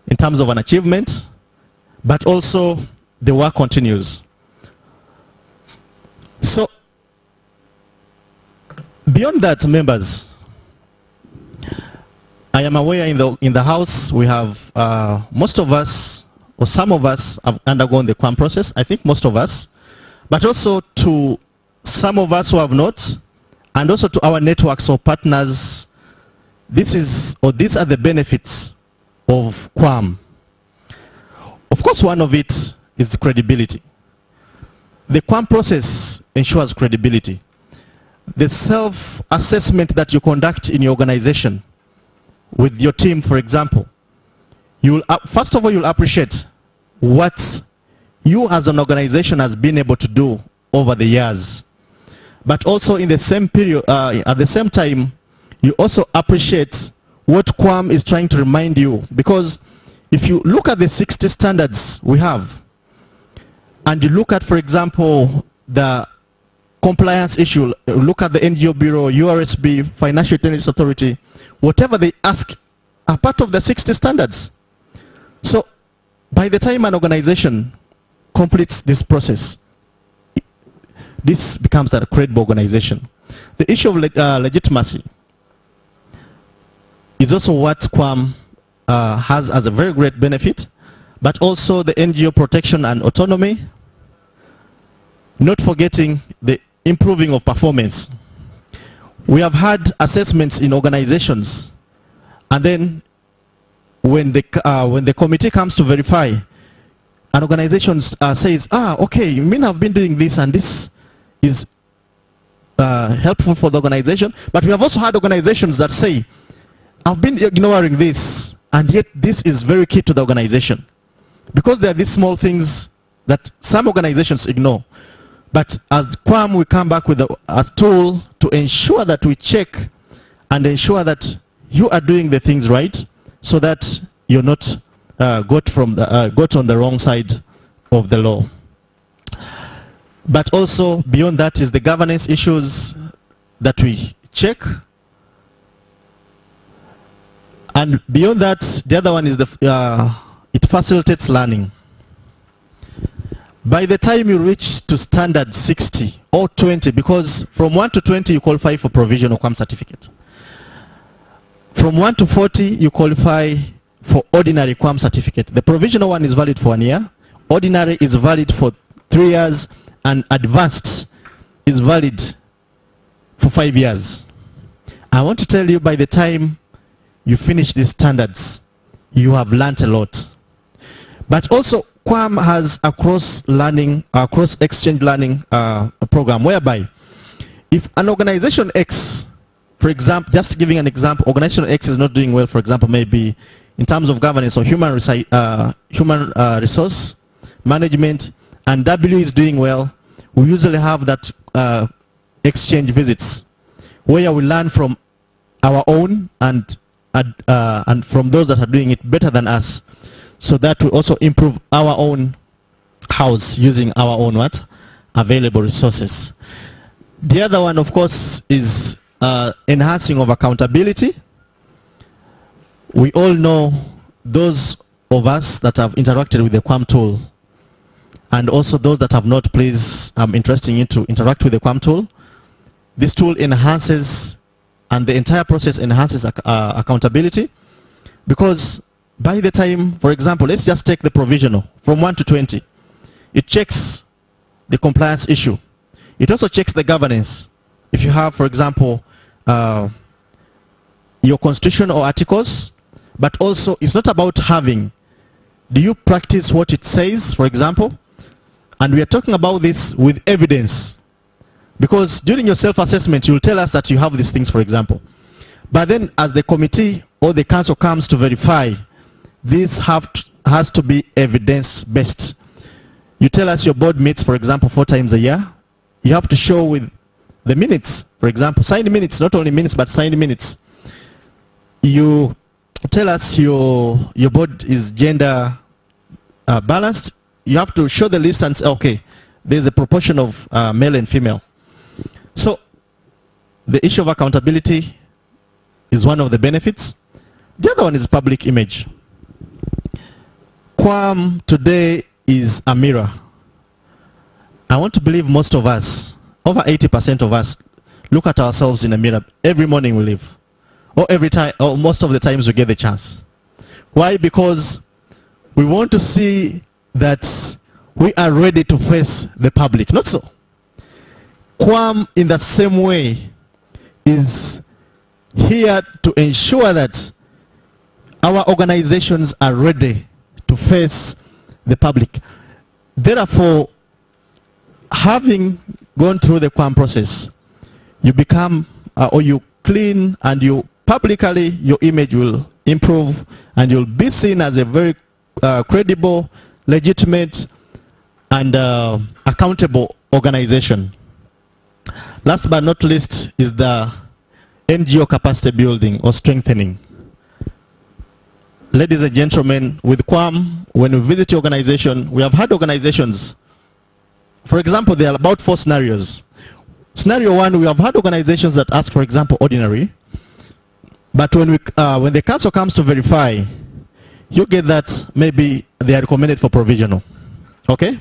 S3: in terms of an achievement, but also the work continues. So, beyond that, members, I am aware in the house we have most of us, or some of us, have undergone the 𝐶𝐲𝐬𝐴 process. I think most of us, but also to some of us who have not, and also to our networks of partners. These are the benefits of 𝐶𝐲𝐬𝐴. Of course, one of it is credibility. The 𝐶𝐲𝐬𝐴 process ensures credibility. The self-assessment that you conduct in your organization with your team, for example, first of all, you'll appreciate what you as an organization has been able to do over the years. But also in the same period, at the same time, you also appreciate what 𝐶𝐲𝐬𝐴 is trying to remind you. Because if you look at the 60 standards we have, and you look at, for example, the compliance issue, look at the NGO Bureau, URSB, Financial Intelligence Authority, whatever they ask are part of the 60 standards. So by the time an organization completes this process, this becomes a credible organization. The issue of legitimacy is also what 𝐶𝐲𝐬𝐴 has as a very great benefit. but also the NGO protection and autonomy, not forgetting the improving of performance. We have had assessments in organizations, and then when the committee comes to verify, an organization says, okay, you mean I've been doing this and this is helpful for the organization. But we have also had organizations that say, I've been ignoring this, and yet this is very key to the organization. Because there are these small things that some organizations ignore. But as QAM, we come back with a tool to ensure that we check and ensure that you are doing the things right, so that you're not got on the wrong side of the law. But also beyond that is the governance issues that we check. And beyond that, the other one is it facilitates learning. By the time you reach to standard 60 or 20, because from 1 to 20 you qualify for provisional QAM certificate. From 1 to 40 you qualify for ordinary QAM certificate. The provisional one is valid for 1 year, ordinary is valid for 3 years, and advanced is valid for 5 years. I want to tell you, by the time you finish these standards, you have learnt a lot. But also QAM has a cross-exchange learning program, whereby if an organization X, for example, just giving an example, organization X is not doing well, for example, maybe in terms of governance or human resource management, and W is doing well, we usually have that exchange visits where we learn from our own and from those that are doing it better than us, so that we also improve our own house using our own available resources. The other one, of course, is enhancing of accountability. We all know, those of us that have interacted with the QAM tool, and also those that have not, please, I'm interested in to interact with the QAM tool. This tool enhances, and the entire process enhances accountability, because by the time, for example, let's just take the provisional from 1 to 20. It checks the compliance issue. It also checks the governance. If you have, for example, your constitution or articles, but also it's not about having. Do you practice what it says, for example? And we are talking about this with evidence. Because during your self-assessment, you'll tell us that you have these things, for example. But then as the committee or the council comes to verify, this has to be evidence-based. You tell us your board meets, for example, 4 times a year. You have to show with the minutes, for example, signed minutes, not only minutes, but signed minutes. You tell us your board is gender balanced. You have to show the list and say, okay, there's a proportion of male and female. So the issue of accountability is one of the benefits. The other one is public image. QAM today is a mirror. I want to believe most of us, over 80% of us, look at ourselves in a mirror every morning we leave, or every time, or most of the times we get the chance. Why? Because we want to see that we are ready to face the public. Not so. QAM, in the same way, is here to ensure that our organizations are ready to face the public. Therefore, having gone through the QAM process, you become, or you clean, and you publicly, your image will improve, and you'll be seen as a very credible, legitimate, and accountable organization. Last but not least is the NGO capacity building or strengthening. Ladies and gentlemen, with QAM, when we visit your organization, we have had organizations, for example, there are about 4 scenarios. Scenario 1, we have had organizations that ask, for example, ordinary, but when the council comes to verify, you get that maybe they are recommended for provisional. Okay?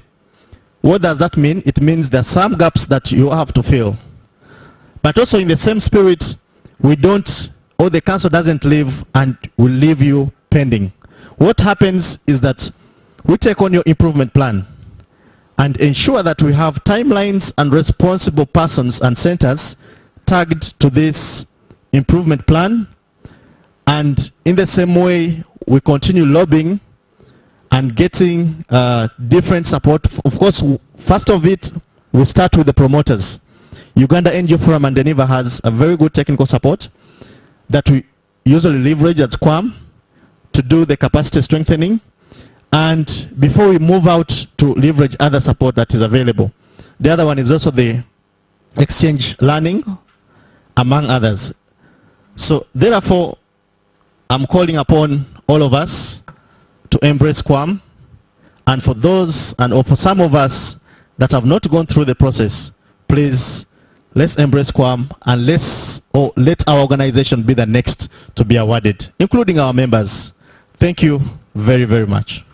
S3: What does that mean? It means there are some gaps that you have to fill. But also in the same spirit, we don't, or the council doesn't leave and will leave you pending. What happens is that we take on your improvement plan and ensure that we have timelines and responsible persons and centers tagged to this improvement plan. And in the same way, we continue lobbying and getting different support. Of course, first of it, we start with the promoters. Uganda NGO Forum and Geneva has a very good technical support that we usually leverage at 𝐶𝐲𝐢 to do the capacity strengthening, and before we move out to leverage other support that is available. The other one is also the exchange learning, among others. So therefore, I'm calling upon all of us to embrace 𝐶𝐲𝐢, and for those or for some of us that have not gone through the process, please let's embrace 𝐶𝐲𝐢 and let our organization be the next to be awarded, including our members. Thank you very, very much.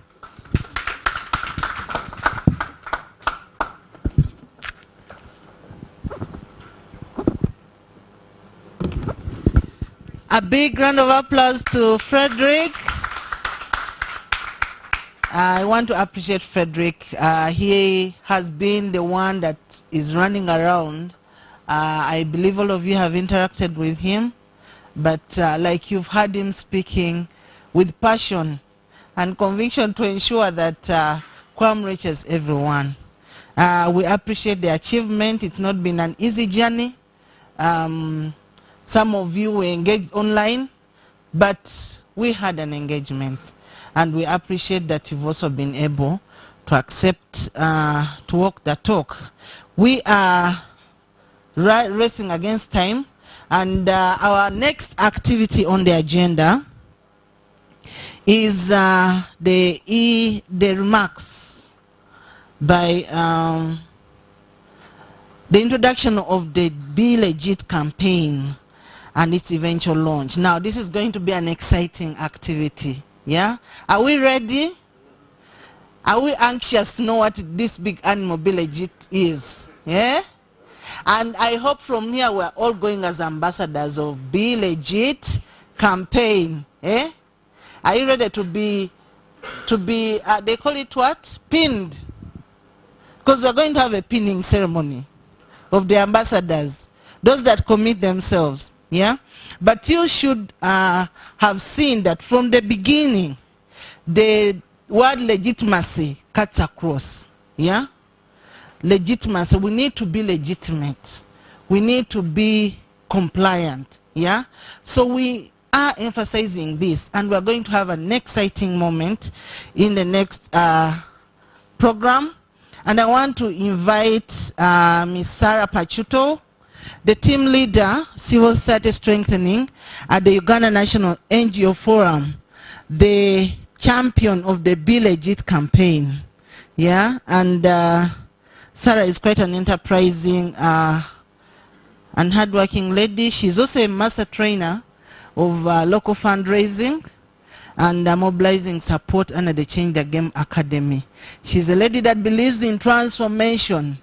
S1: A big round of applause to Frederick. I want to appreciate Frederick. He has been the one that is running around. I believe all of you have interacted with him, but like you've heard him speaking with passion and conviction to ensure that 𝐶𝐲𝐢 reaches everyone. We appreciate the achievement. It's not been an easy journey. Some of you were engaged online, but we had an engagement, and we appreciate that you've also been able to accept to walk the talk. We are racing against time, and our next activity on the agenda is the remarks by the introduction of the Be Legit campaign and its eventual launch. Now, this is going to be an exciting activity. Yeah? Are we ready? Are we anxious to know what this big animal Be Legit is? Yeah? And I hope from here we're all going as ambassadors of Be Legit campaign. Eh? Are you ready to be they call it what? Pinned. Because we're going to have a pinning ceremony of the ambassadors, those that commit themselves. Yeah? But you should have seen that from the beginning, the word legitimacy cuts across. Yeah? Legitimacy, we need to be legitimate. We need to be compliant. Yeah? So we are emphasizing this, and we're going to have an exciting moment in the next program. And I want to invite Ms. Sarah Pachuto, the team leader, civil society strengthening at the Uganda National NGO Forum, the champion of the Be Legit campaign. Yeah, and Sarah is quite an enterprising and hardworking lady. She's also a master trainer of local fundraising and mobilizing support under the Change the Game Academy. She's a lady that believes in transformation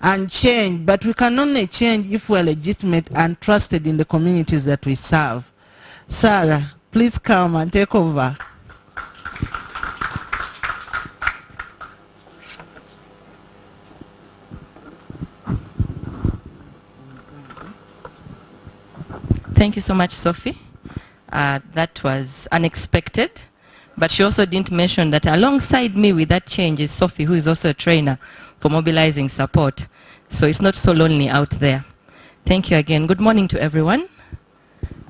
S1: and change, but we can only change if we're legitimate and trusted in the communities that we serve. Sarah, please come and take over.
S4: Thank you so much, Sophie. That was unexpected, but she also didn't mention that alongside me with that change is Sophie, who is also a trainer for mobilizing support. So it's not so lonely out there. Thank you again. Good morning to everyone.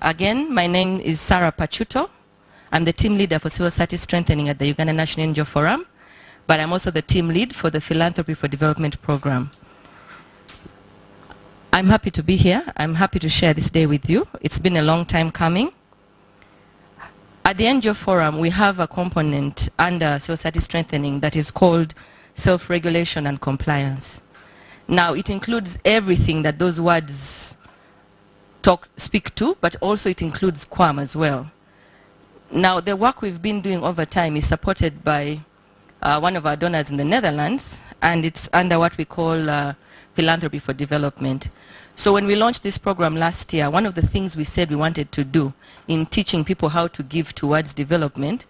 S4: Again, my name is Sarah Pachuto. I'm the team leader for civil society strengthening at the Uganda National NGO Forum, but I'm also the team lead for the Philanthropy for Development program. I'm happy to be here. I'm happy to share this day with you. It's been a long time coming. At the NGO Forum, we have a component under civil society strengthening that is called self-regulation and compliance. Now, it includes everything that those words speak to, but also it includes 𝐶𝐲𝐢 as well. Now, the work we've been doing over time is supported by one of our donors in the Netherlands, and it's under what we call Philanthropy for Development. So when we launched this program last year, one of the things we said we wanted to do in teaching people how to give towards development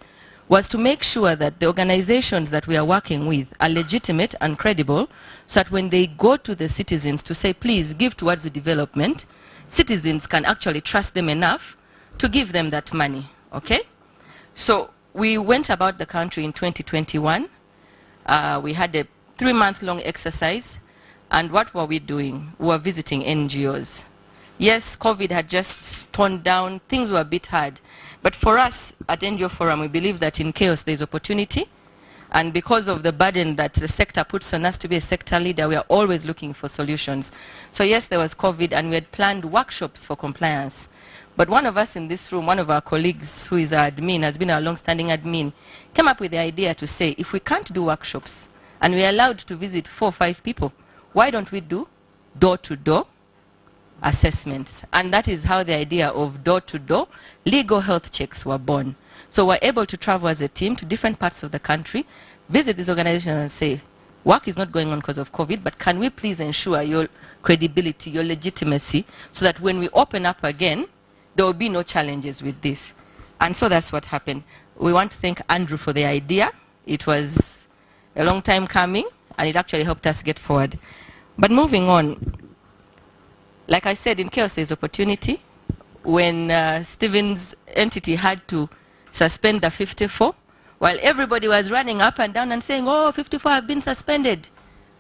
S4: was to make sure that the organizations that we are working with are legitimate and credible, so that when they go to the citizens to say, please give towards the development, citizens can actually trust them enough to give them that money, okay? So we went about the country in 2021. We had a 3-month-long exercise, and what were we doing? We were visiting NGOs. Yes, COVID had just toned down, things were a bit hard, but for us at NGO Forum, we believe that in chaos there is opportunity, and because of the burden that the sector puts on us to be a sector leader, we are always looking for solutions. So yes, there was COVID, and we had planned workshops for compliance. But one of us in this room, one of our colleagues who is our admin, has been our long-standing admin, came up with the idea to say, if we can't do workshops, and we're allowed to visit 4 or 5 people, why don't we do door-to-door assessments? And that is how the idea of door-to-door legal health checks were born. So we're able to travel as a team to different parts of the country, visit these organizations and say, work is not going on because of COVID, but can we please ensure your credibility, your legitimacy, so that when we open up again, there will be no challenges with this. And so that's what happened. We want to thank Andrew for the idea. It was a long time coming, and it actually helped us get forward. But moving on, like I said, in chaos there's opportunity. When Stephen's entity had to suspend the 54, while everybody was running up and down and saying, oh, 54 have been suspended,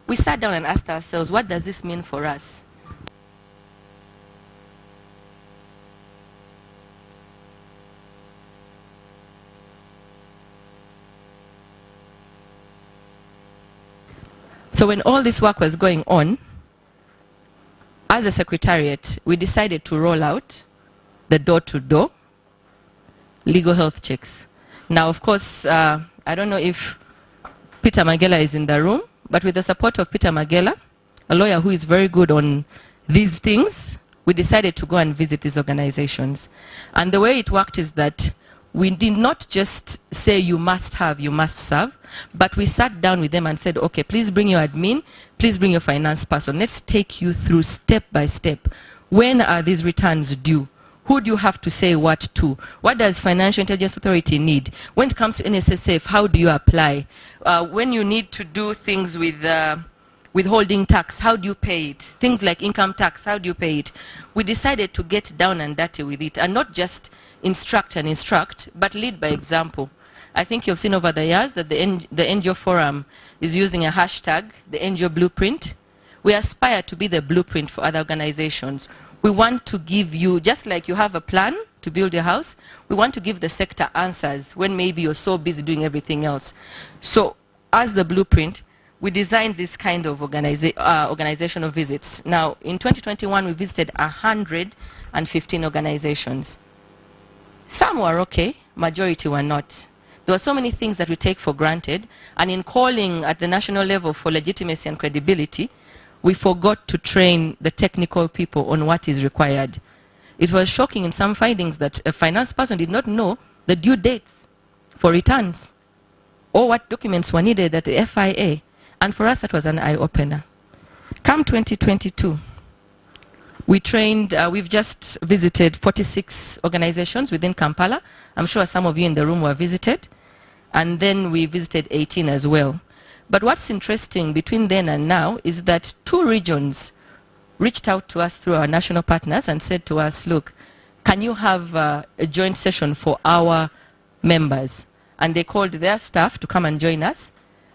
S4: we sat down and asked ourselves, what does this mean for us? So when all this work was going on, as a secretariat, we decided to roll out the door-to-door legal health checks. Now, of course, I don't know if Peter Magela is in the room, but with the support of Peter Magela, a lawyer who is very good on these things, we decided to go and visit these organizations. And the way it worked is that we did not just say you must have, you must serve, but we sat down with them and said, okay, please bring your admin, please bring your finance person. Let's take you through step by step. When are these returns due? Who do you have to say what to? What does Financial Intelligence Authority need? When it comes to NSSF, how do you apply? When you need to do things with withholding tax, how do you pay it? Things like income tax, how do you pay it? We decided to get down and dirty with it, and not just instruct, but lead by example. I think you've seen over the years that the NGO Forum is using a hashtag, the NGO Blueprint. We aspire to be the blueprint for other organizations. We want to give you, just like you have a plan to build your house, we want to give the sector answers when maybe you're so busy doing everything else. So as the blueprint, we designed this kind of organizational visits. Now, in 2021, we visited 115 organizations. Some were okay, majority were not. There were so many things that we take for granted, and in calling at the national level for legitimacy and credibility, we forgot to train the technical people on what is required. It was shocking in some findings that a finance person did not know the due dates for returns or what documents were needed at the FIA, and for us that was an eye-opener. Come 2022, we trained, we've just visited 46 organizations within Kampala. I'm sure some of you in the room were visited. And then we visited 18 as well. But what's interesting between then and now is that 2 regions reached out to us through our national partners and said to us, look, can you have a joint session for our members? And they called their staff to come and join us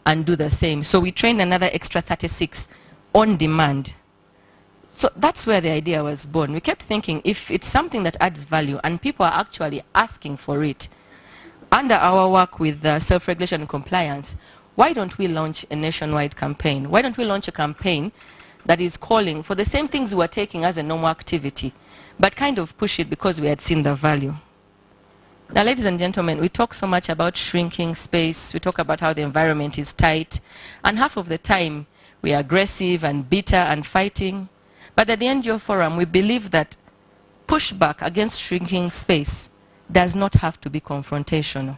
S4: and do the same. So we trained another extra 36 on demand. So that's where the idea was born. We kept thinking, if it's something that adds value and people are actually asking for it, under our work with self-regulation and compliance, why don't we launch a nationwide campaign? Why don't we launch a campaign that is calling for the same things we are taking as a normal activity, but kind of push it because we had seen the value? Now, ladies and gentlemen, we talk so much about shrinking space. We talk about how the environment is tight, and half of the time we are aggressive and bitter and fighting. But at the NGO Forum, we believe that pushback against shrinking space does not have to be confrontational.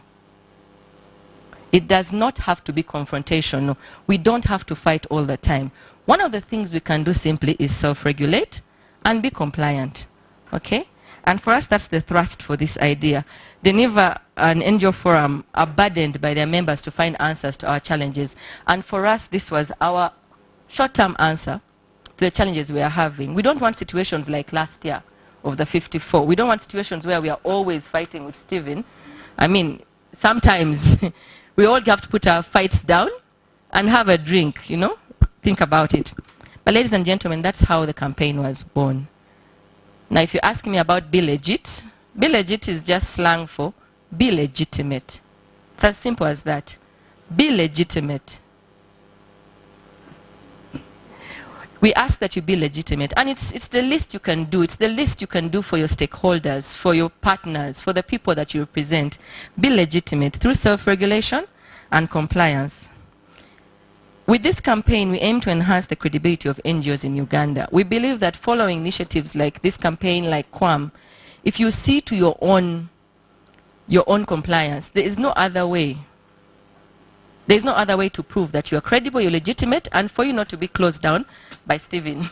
S4: It does not have to be confrontational. We don't have to fight all the time. One of the things we can do simply is self-regulate and be compliant. Okay? And for us, that's the thrust for this idea. Deneva an NGO forum are burdened by their members to find answers to our challenges. And for us, this was our short-term answer to the challenges we are having. We don't want situations like last year of the 54. We don't want situations where we are always fighting with Stephen. I mean, sometimes we all have to put our fights down and have a drink, you know, think about it. But ladies and gentlemen, that's how the campaign was born. Now, if you ask me about be legit is just slang for be legitimate. It's as simple as that. Be legitimate. We ask that you be legitimate, and it's the least you can do. It's the least you can do for your stakeholders, for your partners, for the people that you represent. Be legitimate through self-regulation and compliance. With this campaign, we aim to enhance the credibility of NGOs in Uganda. We believe that following initiatives like this campaign, like QUAM, if you see to your own compliance, there is no other way. There is no other way to prove that you are credible, you're legitimate, and for you not to be closed down by Stephen.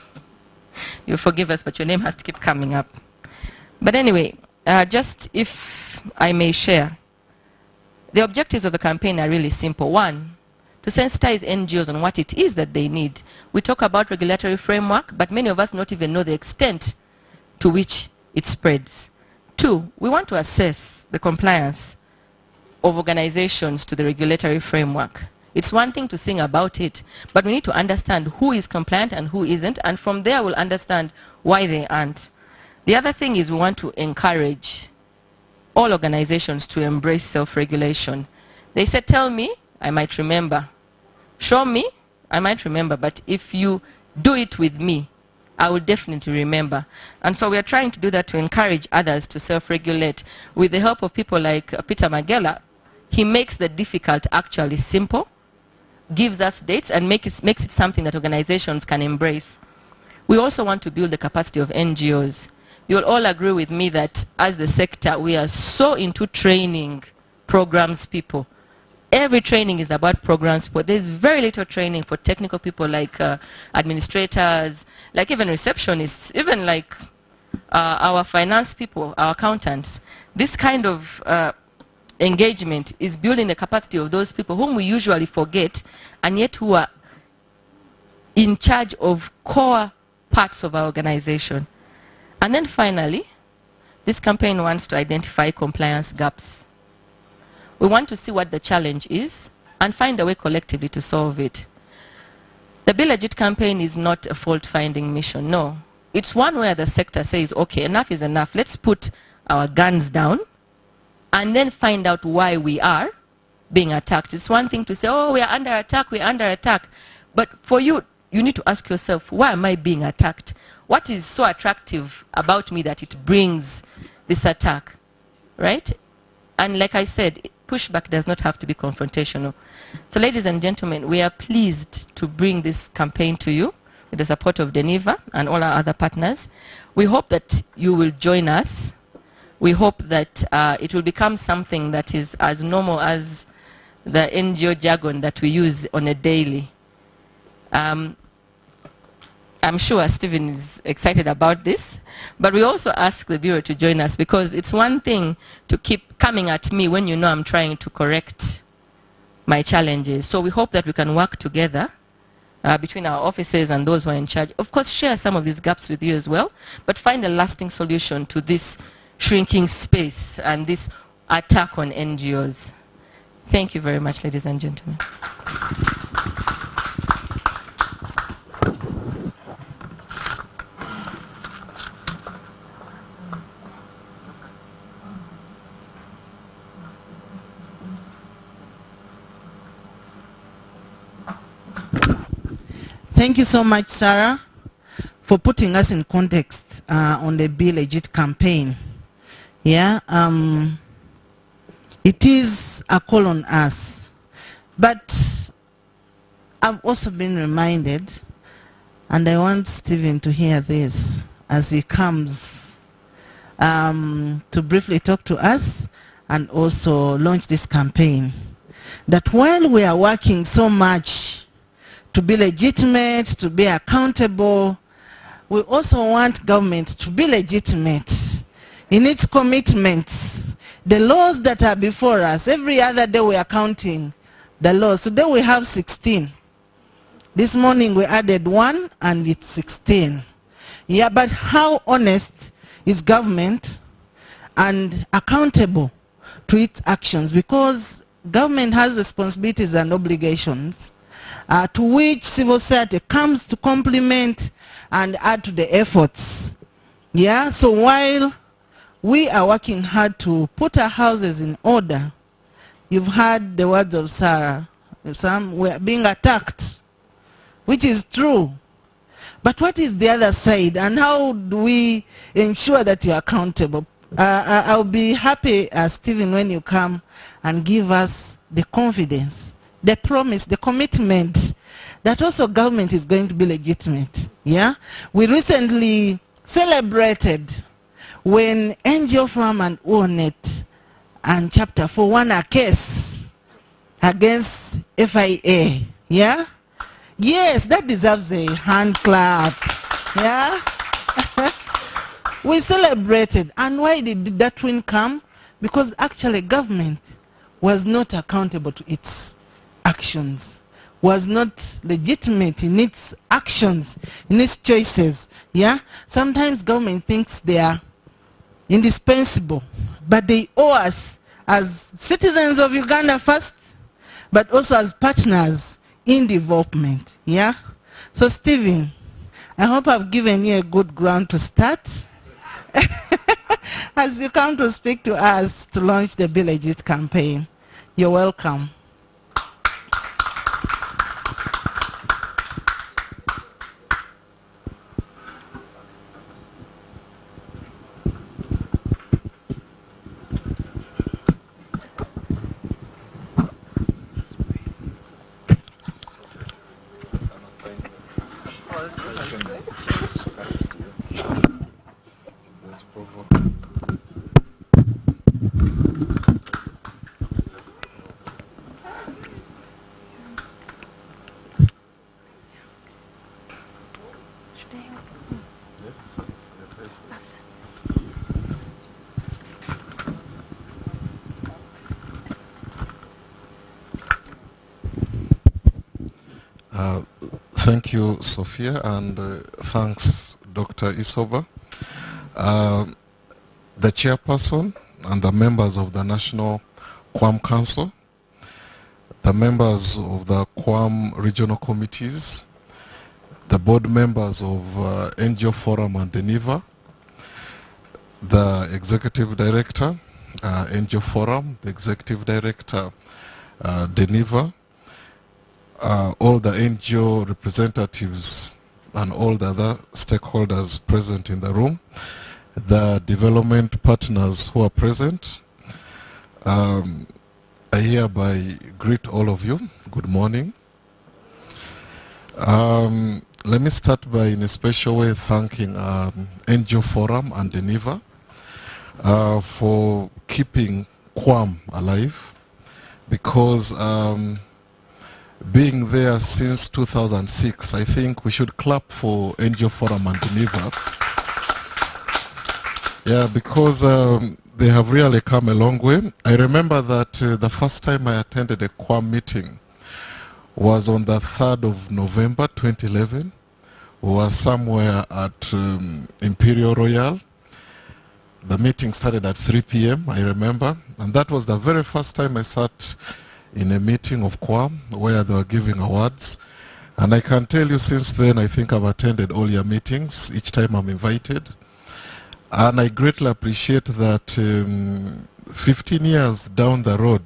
S4: You forgive us, but your name has to keep coming up. But anyway, just if I may share, the objectives of the campaign are really simple. One, to sensitize NGOs on what it is that they need. We talk about regulatory framework, but many of us not even know the extent to which it spreads. Two, we want to assess the compliance of organizations to the regulatory framework. It's one thing to sing about it, but we need to understand who is compliant and who isn't, and from there we'll understand why they aren't. The other thing is we want to encourage all organizations to embrace self-regulation. They said, tell me, I might remember. Show me, I might remember, but if you do it with me, I will definitely remember. And so we are trying to do that to encourage others to self-regulate. With the help of people like Peter Magela, he makes the difficult actually simple, gives us dates, and makes it something that organizations can embrace. We also want to build the capacity of NGOs. You'll all agree with me that as the sector, we are so into training programs people. Every training is about programs, but there's very little training for technical people like administrators, like even receptionists, even like our finance people, our accountants. This kind of engagement is building the capacity of those people whom we usually forget, and yet who are in charge of core parts of our organization. And then finally, this campaign wants to identify compliance gaps. We want to see what the challenge is and find a way collectively to solve it. The Be Legit campaign is not a fault-finding mission, no. It's one where the sector says, okay, enough is enough. Let's put our guns down and then find out why we are being attacked. It's one thing to say, oh, we are under attack, we're under attack. But for you, you need to ask yourself, why am I being attacked? What is so attractive about me that it brings this attack, right? And like I said, pushback does not have to be confrontational. So ladies and gentlemen, we are pleased to bring this campaign to you with the support of Deneva and all our other partners. We hope that you will join us. We hope that it will become something that is as normal as the NGO jargon that we use on a daily. I'm sure Stephen is excited about this, but we also ask the Bureau to join us, because it's one thing to keep coming at me when you know I'm trying to correct my challenges. So we hope that we can work together between our offices and those who are in charge. Of course, share some of these gaps with you as well, but find a lasting solution to this shrinking space and this attack on NGOs. Thank you very much, ladies and gentlemen.
S1: Thank you so much, Sarah, for putting us in context on the Be Legit campaign. Yeah, it is a call on us, but I've also been reminded, and I want Stephen to hear this as he comes to briefly talk to us and also launch this campaign, that while we are working so much to be legitimate, to be accountable, we also want government to be legitimate in its commitments, the laws that are before us, every other day we are counting the laws. Today we have 16. This morning we added 1 and it's 16. Yeah, but how honest is government and accountable to its actions? Because government has responsibilities and obligations to which civil society comes to complement and add to the efforts. Yeah, so while we are working hard to put our houses in order, you've heard the words of Sarah. Some were being attacked, which is true. But what is the other side, and how do we ensure that you're accountable? I'll be happy, Stephen, when you come and give us the confidence, the promise, the commitment that also government is going to be legitimate. Yeah, we recently celebrated when NGO Forum and UONET and Chapter 4 won a case against FIA. Yeah. Yes, that deserves a hand clap. Yeah. We celebrated. And why did that win come? Because actually government was not accountable to its actions, was not legitimate in its actions, in its choices. Yeah. Sometimes government thinks they are indispensable, but they owe us as citizens of Uganda first, but also as partners in development. Yeah. So Stephen, I hope I've given you a good ground to start as you come to speak to us to launch the Be Legit campaign. You're welcome.
S5: Thank you, Sophia, and thanks, Dr. Isoba. The chairperson and the members of the National Quam Council, the members of the Quam regional committees, the board members of NGO Forum and Geneva, the executive director, NGO Forum, the executive director, Geneva, all the NGO representatives and all the other stakeholders present in the room, the development partners who are present, I hereby greet all of you. Good morning. Let me start by in a special way thanking NGO Forum and Geneva for keeping Quam alive, because being there since 2006, I think we should clap for NGO Forum and Geneva. Yeah, because they have really come a long way. I remember that the first time I attended a Quam meeting was on the 3rd of November 2011. We were somewhere at Imperial Royal. The meeting started at 3 p.m., I remember. And that was the very first time I sat in a meeting of Quam where they were giving awards. And I can tell you since then, I think I've attended all your meetings each time I'm invited. And I greatly appreciate that 15 years down the road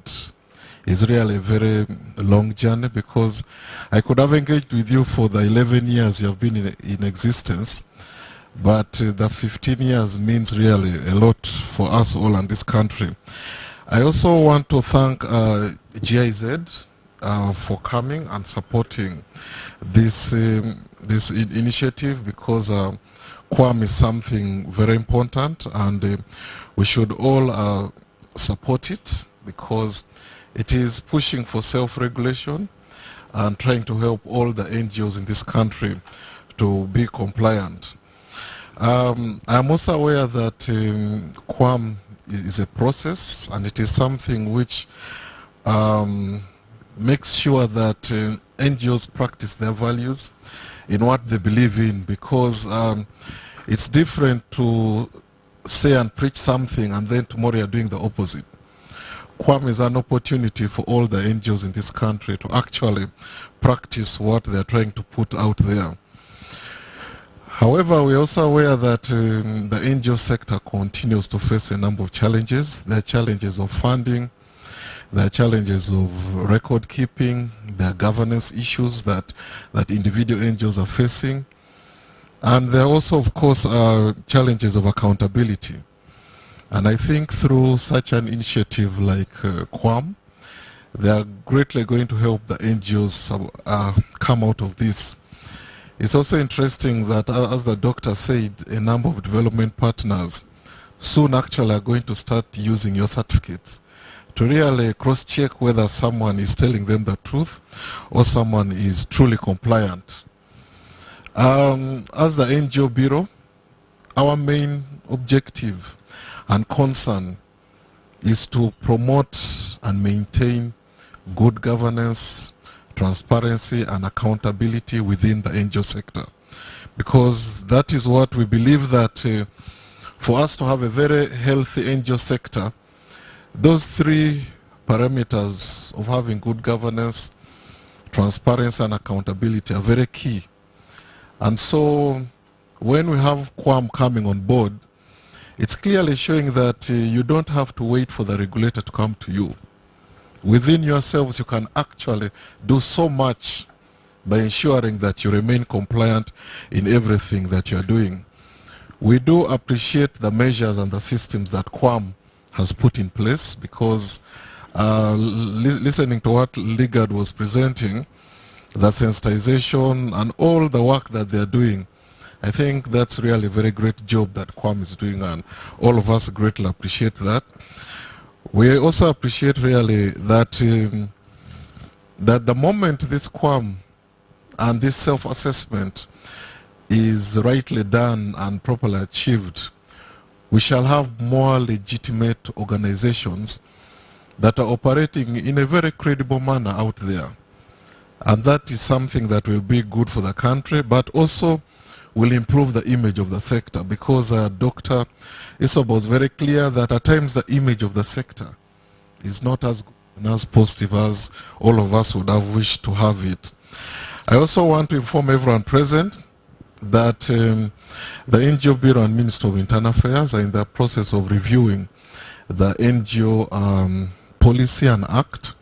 S5: is really a very long journey, because I could have engaged with you for the 11 years you have been in existence, but the 15 years means really a lot for us all in this country. I also want to thank GIZ for coming and supporting this this initiative, because Quam is something very important, and we should all support it, because it is pushing for self-regulation and trying to help all the NGOs in this country to be compliant. I'm also aware that Quam is a process, and it is something which makes sure that NGOs practice their values in what they believe in, because it's different to say and preach something and then tomorrow you're doing the opposite. 𝐶𝐲𝐻 is an opportunity for all the NGOs in this country to actually practice what they're trying to put out there. However, we're also aware that the NGO sector continues to face a number of challenges. There are challenges of funding, there are challenges of record keeping, there are governance issues that individual NGOs are facing. And there are also, of course, challenges of accountability. And I think through such an initiative like 𝐶𝐲𝐻, they are greatly going to help the NGOs come out of this. It's also interesting that, as the doctor said, a number of development partners soon actually are going to start using your certificates to really cross-check whether someone is telling them the truth or someone is truly compliant. As the NGO Bureau, our main objective and concern is to promote and maintain good governance, transparency and accountability within the NGO sector, because that is what we believe that for us to have a very healthy NGO sector, those three parameters of having good governance, transparency and accountability are very key. And so when we have 𝐶𝐲𝐻 coming on board, it's clearly showing that you don't have to wait for the regulator to come to you. Within yourselves, you can actually do so much by ensuring that you remain compliant in everything that you are doing. We do appreciate the measures and the systems that 𝐶𝐲𝐻 has put in place, because listening to what Ligad was presenting, the sensitization and all the work that they are doing, I think that's really a very great job that 𝐶𝐲𝐻 is doing, and all of us greatly appreciate that. We also appreciate really that that the moment this 𝐶𝐲𝐻 and this self-assessment is rightly done and properly achieved, we shall have more legitimate organizations that are operating in a very credible manner out there. And that is something that will be good for the country, but also will improve the image of the sector, because Dr. 𝐬𝐴𝐵 was very clear that at times the image of the sector is not as good and as positive as all of us would have wished to have it. I also want to inform everyone present that the NGO Bureau and Ministry of Internal Affairs are in the process of reviewing the NGO policy and act.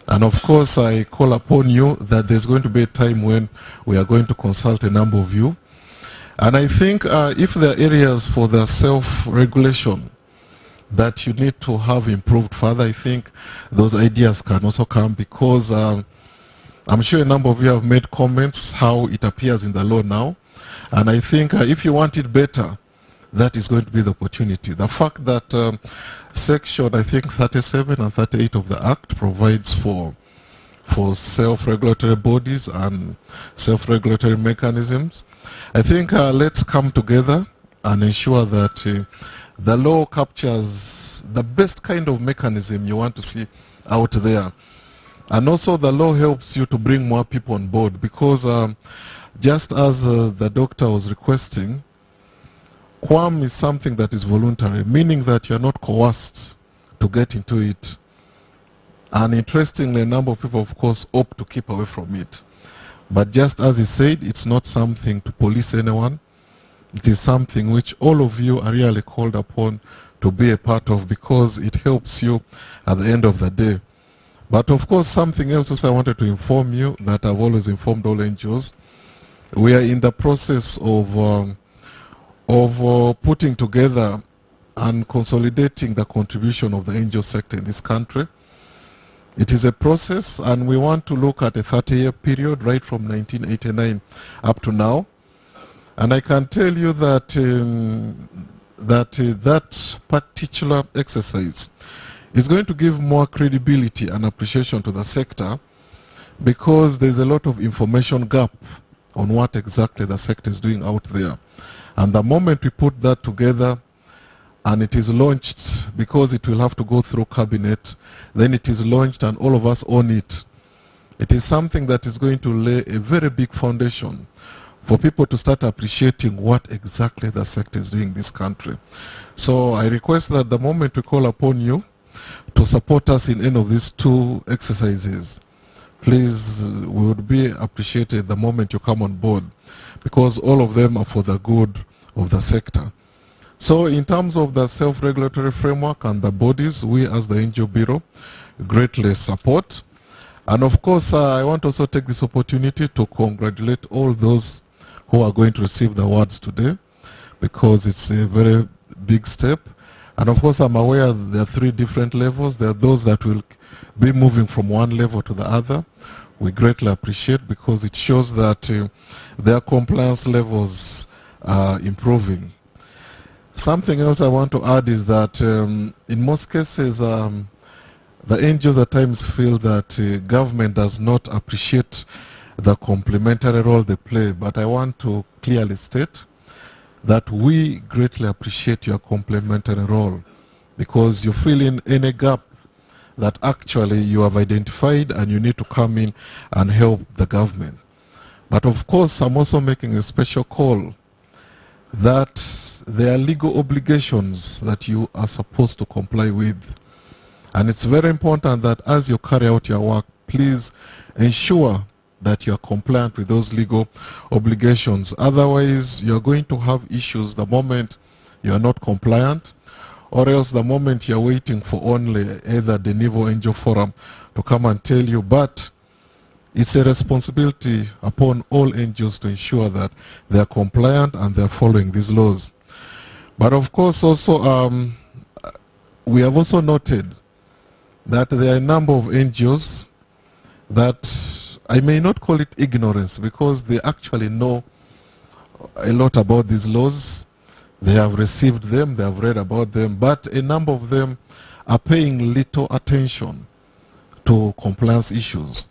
S5: And of course, I call upon you that there's going to be a time when we are going to consult a number of you. And I think if there are areas for the self-regulation that you need to have improved further, I think those ideas can also come, because I'm sure a number of you have made comments how it appears in the law now. And I think if you want it better, that is going to be the opportunity. The fact that section, I think 37 and 38 of the Act provides for self-regulatory bodies and self-regulatory mechanisms, I think let's come together and ensure that the law captures the best kind of mechanism you want to see out there. And also the law helps you to bring more people on board, because just as the doctor was requesting, 𝐶𝐲𝐻 is something that is voluntary, meaning that you're not coerced to get into it. And interestingly, a number of people, of course, opt to keep away from it. But just as he said, it's not something to police anyone. It is something which all of you are really called upon to be a part of, because it helps you at the end of the day. But of course, something else also I wanted to inform you, that I've always informed all NGOs. We are in the process of putting together and consolidating the contribution of the NGO sector in this country. It is a process, and we want to look at a 30-year period right from 1989 up to now. And I can tell you that that particular exercise is going to give more credibility and appreciation to the sector, because there's a lot of information gap on what exactly the sector is doing out there. And the moment we put that together, and it is launched, because it will have to go through cabinet, then it is launched and all of us own it. It is something that is going to lay a very big foundation for people to start appreciating what exactly the sector is doing in this country. So I request that the moment we call upon you to support us in any of these two exercises, please, we would be appreciated the moment you come on board, because all of them are for the good of the sector. So in terms of the self-regulatory framework and the bodies, we as the NGO Bureau greatly support. And of course, I want to also take this opportunity to congratulate all those who are going to receive the awards today, because it's a very big step. And of course, I'm aware there are 3 different levels. There are those that will be moving from one level to the other. We greatly appreciate, because it shows that their compliance levels are improving. Something else I want to add is that in most cases, the NGOs at times feel that government does not appreciate the complementary role they play, but I want to clearly state that we greatly appreciate your complementary role, because you fill in any gap that actually you have identified and you need to come in and help the government. But of course, I'm also making a special call that there are legal obligations that you are supposed to comply with. And it's very important that as you carry out your work, please ensure that you are compliant with those legal obligations. Otherwise, you are going to have issues the moment you are not compliant, or else the moment you are waiting for only either the NIVO NGO Forum to come and tell you. But it's a responsibility upon all NGOs to ensure that they are compliant and they are following these laws. But of course, also, we have also noted that there are a number of NGOs that I may not call it ignorance, because they actually know a lot about these laws. They have received them, they have read about them, but a number of them are paying little attention to compliance issues.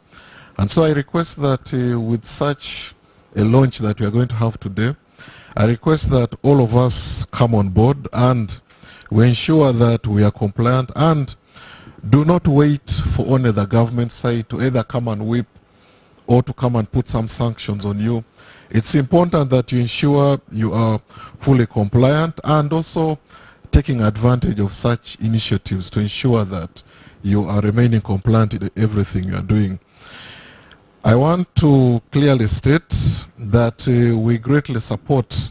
S5: And so I request that with such a launch that we are going to have today, I request that all of us come on board and we ensure that we are compliant, and do not wait for only the government side to either come and whip or to come and put some sanctions on you. It's important that you ensure you are fully compliant, and also taking advantage of such initiatives to ensure that you are remaining compliant in everything you are doing. I want to clearly state that we greatly support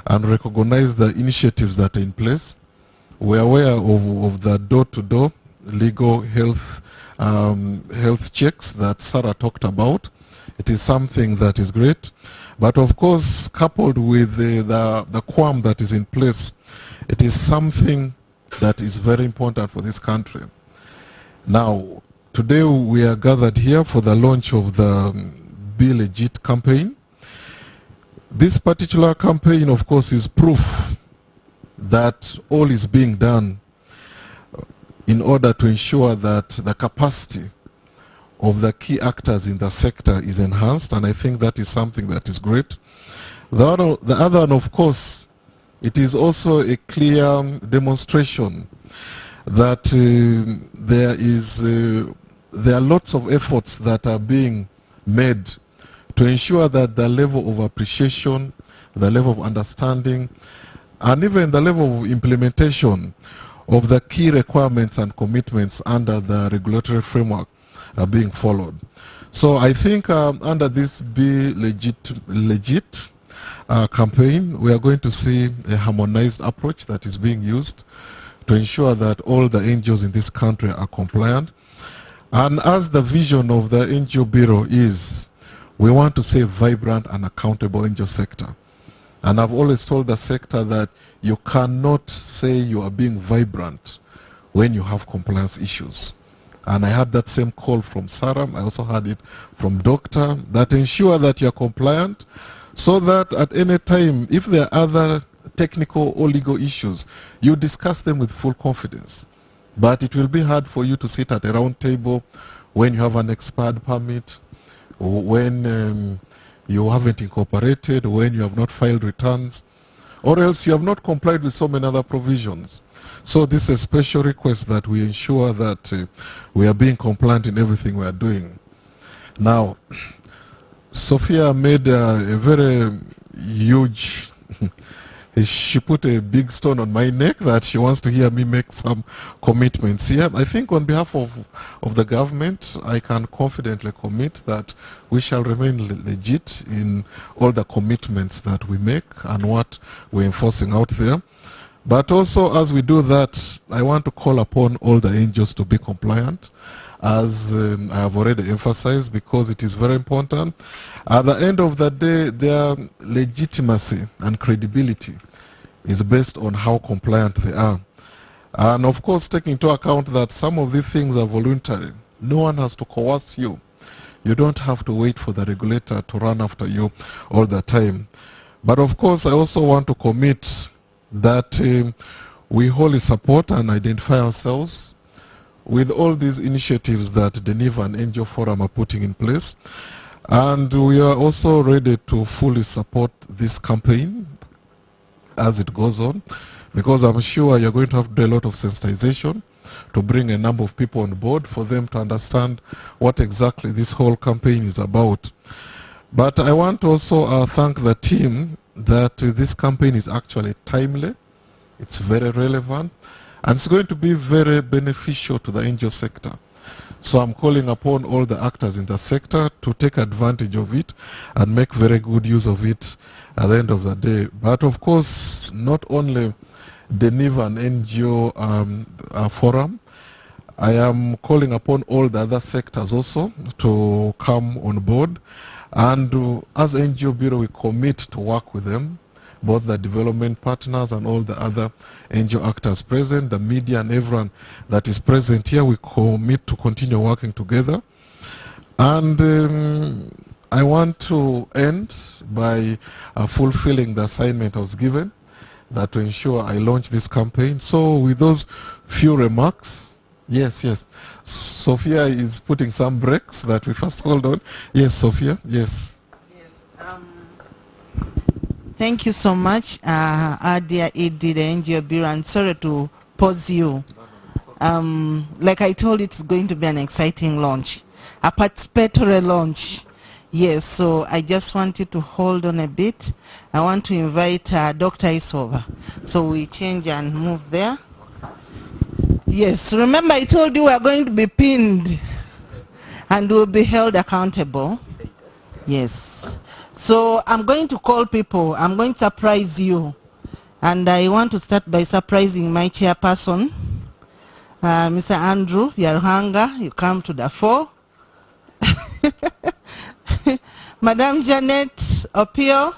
S5: and recognize the initiatives that are in place. We are aware of the door-to-door legal health checks that Sarah talked about. It is something that is great. But of course, coupled with the qualm that is in place, it is something that is very important for this country. Now, today we are gathered here for the launch of the Be Legit campaign. This particular campaign, of course, is proof that all is being done in order to ensure that the capacity of the key actors in the sector is enhanced, and I think that is something that is great. The other, and of course, it is also a clear demonstration that there are lots of efforts that are being made to ensure that the level of appreciation, the level of understanding, and even the level of implementation of the key requirements and commitments under the regulatory framework are being followed. So I think under this Be Legit campaign, we are going to see a harmonized approach that is being used to ensure that all the NGOs in this country are compliant. And as the vision of the NGO Bureau is, we want to see a vibrant and accountable NGO sector. And I've always told the sector that you cannot say you are being vibrant when you have compliance issues. And I had that same call from Sarah. I also had it from Doctor, that ensure that you are compliant, so that at any time, if there are other technical or legal issues, you discuss them with full confidence. But it will be hard for you to sit at a round table when you have an expired permit, or when you haven't incorporated, when you have not filed returns, or else you have not complied with so many other provisions. So this is a special request that we ensure that we are being compliant in everything we are doing. Now, Sophia made a very huge, she put a big stone on my neck that she wants to hear me make some commitments. Yeah, I think on behalf of the government, I can confidently commit that we shall remain legit in all the commitments that we make and what we're enforcing out there. But also, as we do that, I want to call upon all the NGOs to be compliant, as I have already emphasized, because it is very important. At the end of the day, their legitimacy and credibility is based on how compliant they are. And of course, taking into account that some of these things are voluntary. No one has to coerce you. You don't have to wait for the regulator to run after you all the time. But of course, I also want to commit that we wholly support and identify ourselves with all these initiatives that the NIVA and NGO Forum are putting in place. And we are also ready to fully support this campaign as it goes on, because I'm sure you're going to have to do a lot of sensitization to bring a number of people on board for them to understand what exactly this whole campaign is about. But I want to also thank the team that this campaign is actually timely, it's very relevant, and it's going to be very beneficial to the NGO sector. So I'm calling upon all the actors in the sector to take advantage of it and make very good use of it at the end of the day. But of course, not only the NIVA and NGO forum, I am calling upon all the other sectors also to come on board. And as NGO Bureau, we commit to work with them, both the development partners and all the other NGO actors present, the media and everyone that is present here. We commit to continue working together. And I want to end by fulfilling the assignment I was given, that to ensure I launch this campaign. So with those few remarks, yes. Sophia is putting some brakes that we first hold on. Yes, Sophia, yes.
S1: Thank you so much, dear ED, the NGO Bureau, and sorry to pause you. Like I told you, it's going to be an exciting launch, a participatory launch. Yes, so I just want you to hold on a bit. I want to invite Dr. Isova. So we change and move there. Yes, remember I told you we are going to be pinned and will be held accountable. Yes. So I'm going to call people. I'm going to surprise you. And I want to start by surprising my chairperson, Mr. Andrew Yaruhanga. You come to the fore. Madam Janet Opio.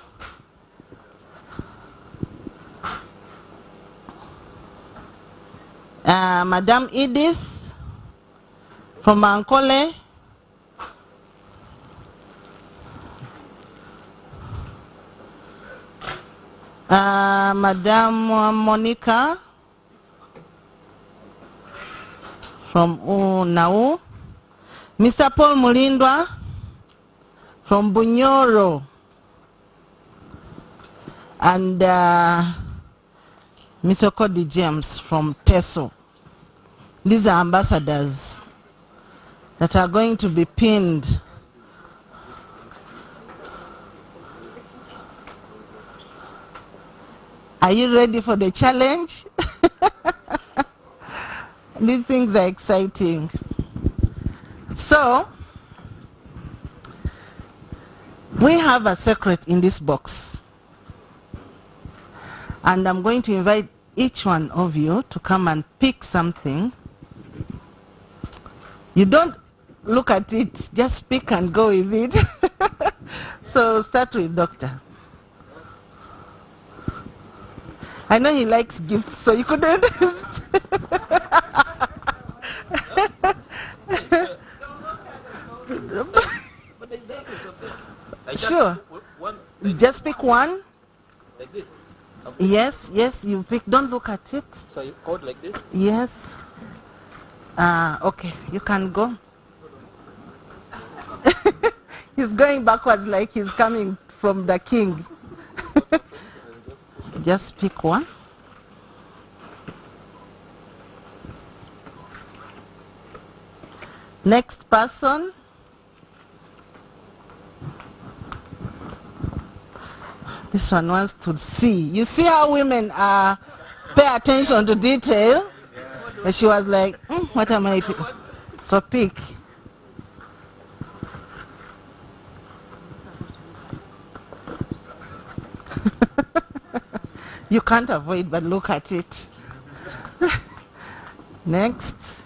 S1: Madam Edith from Ankole. Madam Monica from Unau. Mr. Paul Mulindwa from Bunyoro. And Mr. Cody James from Teso. These are ambassadors that are going to be pinned. Are you ready for the challenge? These things are exciting. So, we have a secret in this box. And I'm going to invite each one of you to come and pick something. You don't look at it, just pick and go with it. So start with Doctor. I know he likes gifts, so you couldn't. Sure. Just pick one.
S2: Like this.
S1: Yes, you pick. Don't look at it.
S2: So you hold like this?
S1: Yes. Okay, you can go. He's going backwards like he's coming from the king. Just pick one. Next person. This one wants to see. You see how women pay attention to detail? And she was like, what am I? So pick. You can't avoid but look at it. Next.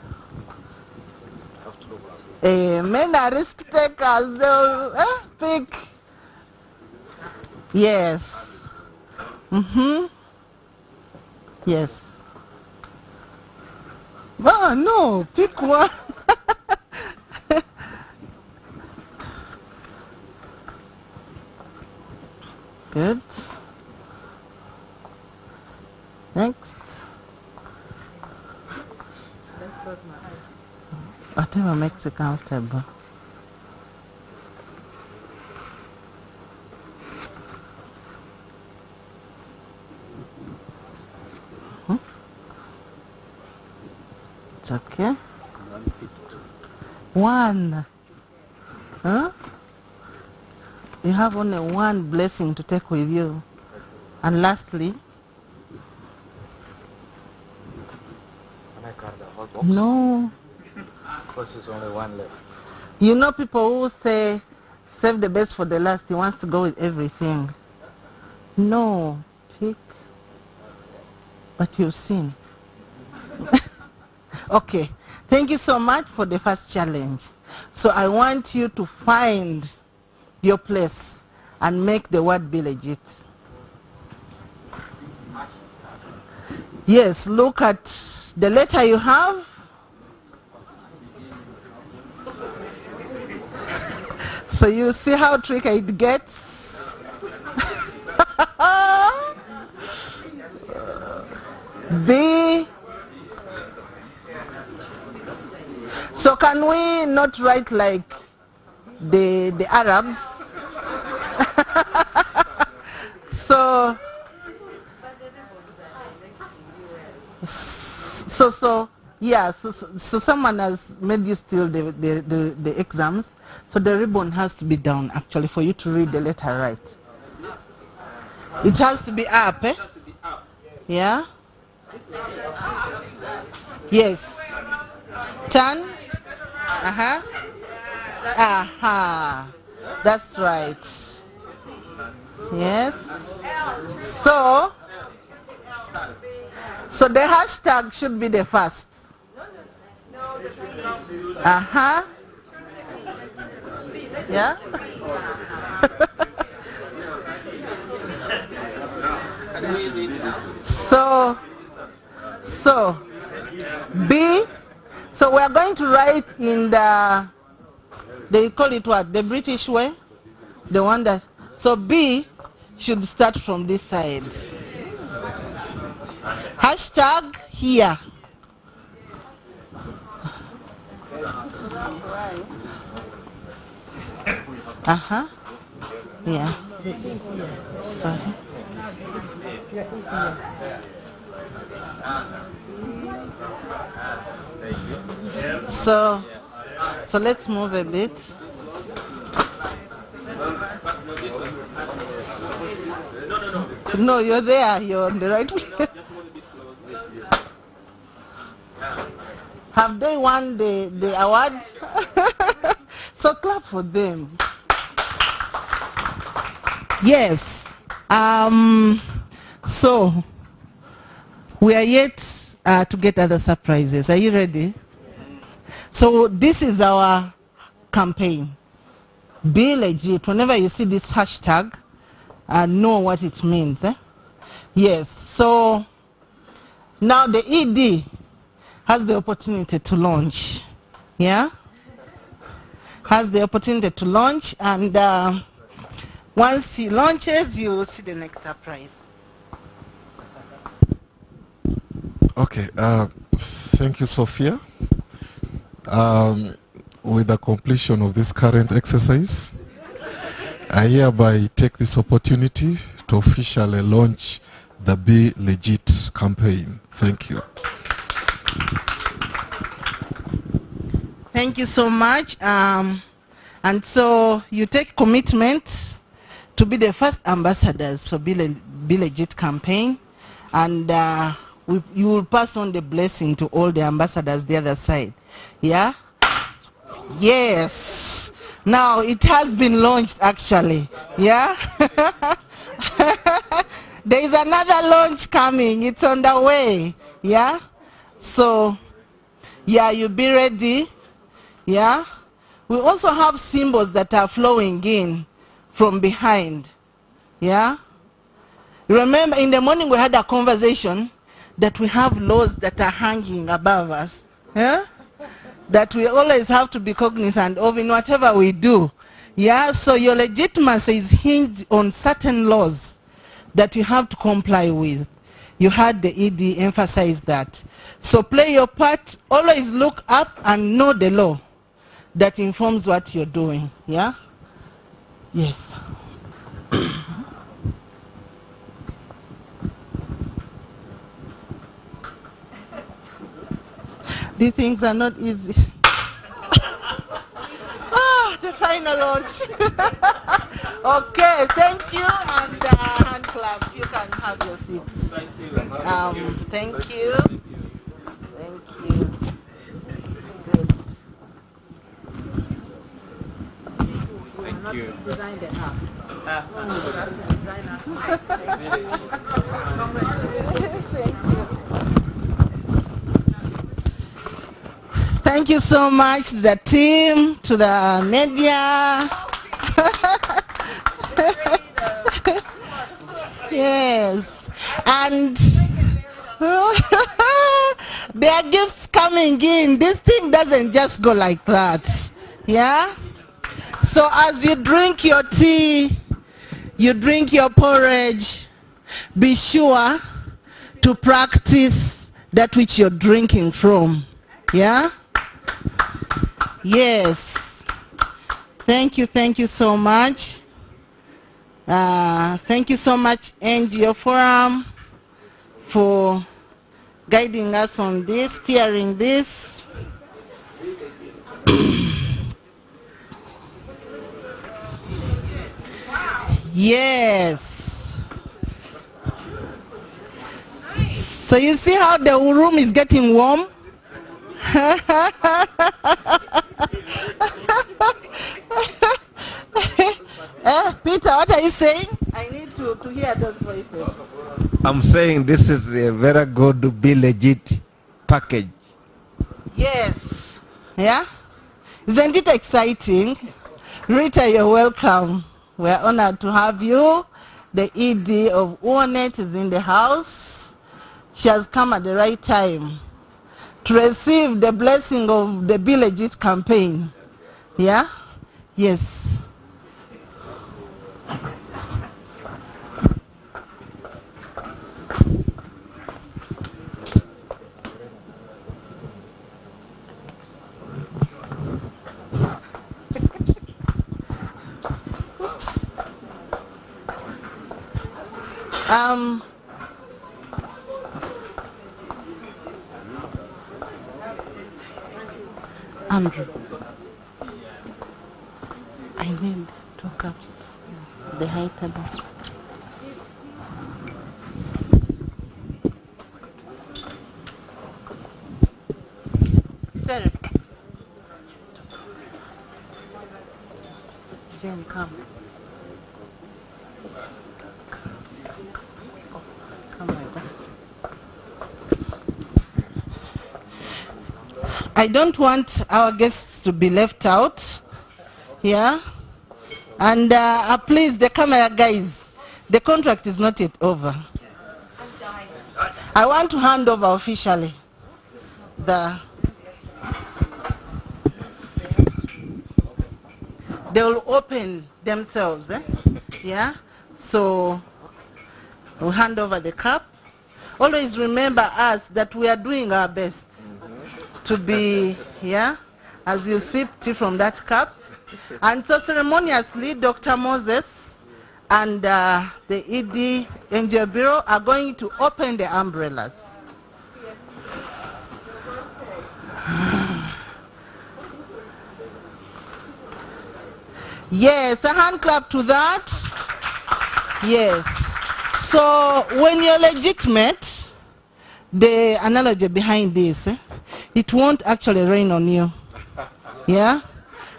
S1: Men are risk takers. They'll pick. Yes. Yes. Oh no, pick one. Good. Next. Whatever makes you comfortable. It's okay. One. Huh? You have only one blessing to take with you. And lastly, no.
S6: Because there's only one left.
S1: You know people who say, save the best for the last, he wants to go with everything. No, pick, but you've seen. Okay, thank you so much for the first challenge. So I want you to find your place and make the word be legit. Yes, look at the letter you have. So you see how tricky it gets. B. So can we not write like the Arabs? So yeah, so someone has made you steal the exams. So the ribbon has to be down actually for you to read the letter right. It has to be up, eh? Yeah? Yes. Turn. That's right. Yes. So the hashtag should be the first. Yeah? So B. So we are going to write in they call it what? The British way? The one that, so B should start from this side. Hashtag here. Yeah. Sorry. So let's move a bit. No, you're there. You're on the right way. Have they won the award? So clap for them. Yes. So we are yet to get other surprises. Are you ready? So this is our campaign. Be legit. Whenever you see this hashtag, know what it means. Yes. So now the ED has the opportunity to launch. Yeah? Has the opportunity to launch, and once he launches, you will see the next surprise.
S5: Okay, thank you, Sophia. With the completion of this current exercise, I hereby take this opportunity to officially launch the Be Legit campaign. Thank you.
S1: Thank you so much. And so you take commitment to be the first ambassadors for Be Legit campaign, and you will pass on the blessing to all the ambassadors the other side. Yeah? Yes. Now it has been launched actually. Yeah? There is another launch coming. It's on the way. Yeah? So, yeah, you be ready. Yeah? We also have symbols that are flowing in from behind. Yeah? Remember, in the morning we had a conversation that we have laws that are hanging above us. Yeah? That we always have to be cognizant of in whatever we do. Yeah? So your legitimacy is hinged on certain laws that you have to comply with. You had the ED emphasize that. So play your part, always look up and know the law that informs what you're doing. Yeah? Yes. These things are not easy. Ah, the final launch. Okay, thank you, and hand clap. You can have your seats. Thank you. Thank you. Thank you. Good. Thank you. Design the app. Thank you so much to the team, to the media. Yes, and there are gifts coming in. This thing doesn't just go like that. Yeah? So as you drink your tea, you drink your porridge, be sure to practice that which you're drinking from. Yeah? Yes. Thank you so much. Thank you so much, NGO Forum, for guiding us on this, steering this. Yes. So you see how the room is getting warm? Peter, what are you saying? I need to hear those voices.
S6: I'm saying this is a very good Be Legit package.
S1: Yes. Yeah? Isn't it exciting? Rita, you're welcome. We're honored to have you. The ED of UONET is in the house. She has come at the right time to receive the blessing of the Be Legit campaign. Yeah? Yes. Oops. Andrew, I need 2 cups. The high table. Sorry. Then come. Come like that. I don't want our guests to be left out. Yeah? And please, the camera guys, the contract is not yet over. I want to hand over officially they will open themselves. Yeah? So we'll hand over the cup. Always remember us that we are doing our best to be, yeah, as you sip tea from that cup. And so ceremoniously, Dr. Moses and the ED NGO Bureau are going to open the umbrellas. Yes, a hand clap to that. Yes. So when you're legitimate, the analogy behind this, it won't actually rain on you. Yeah?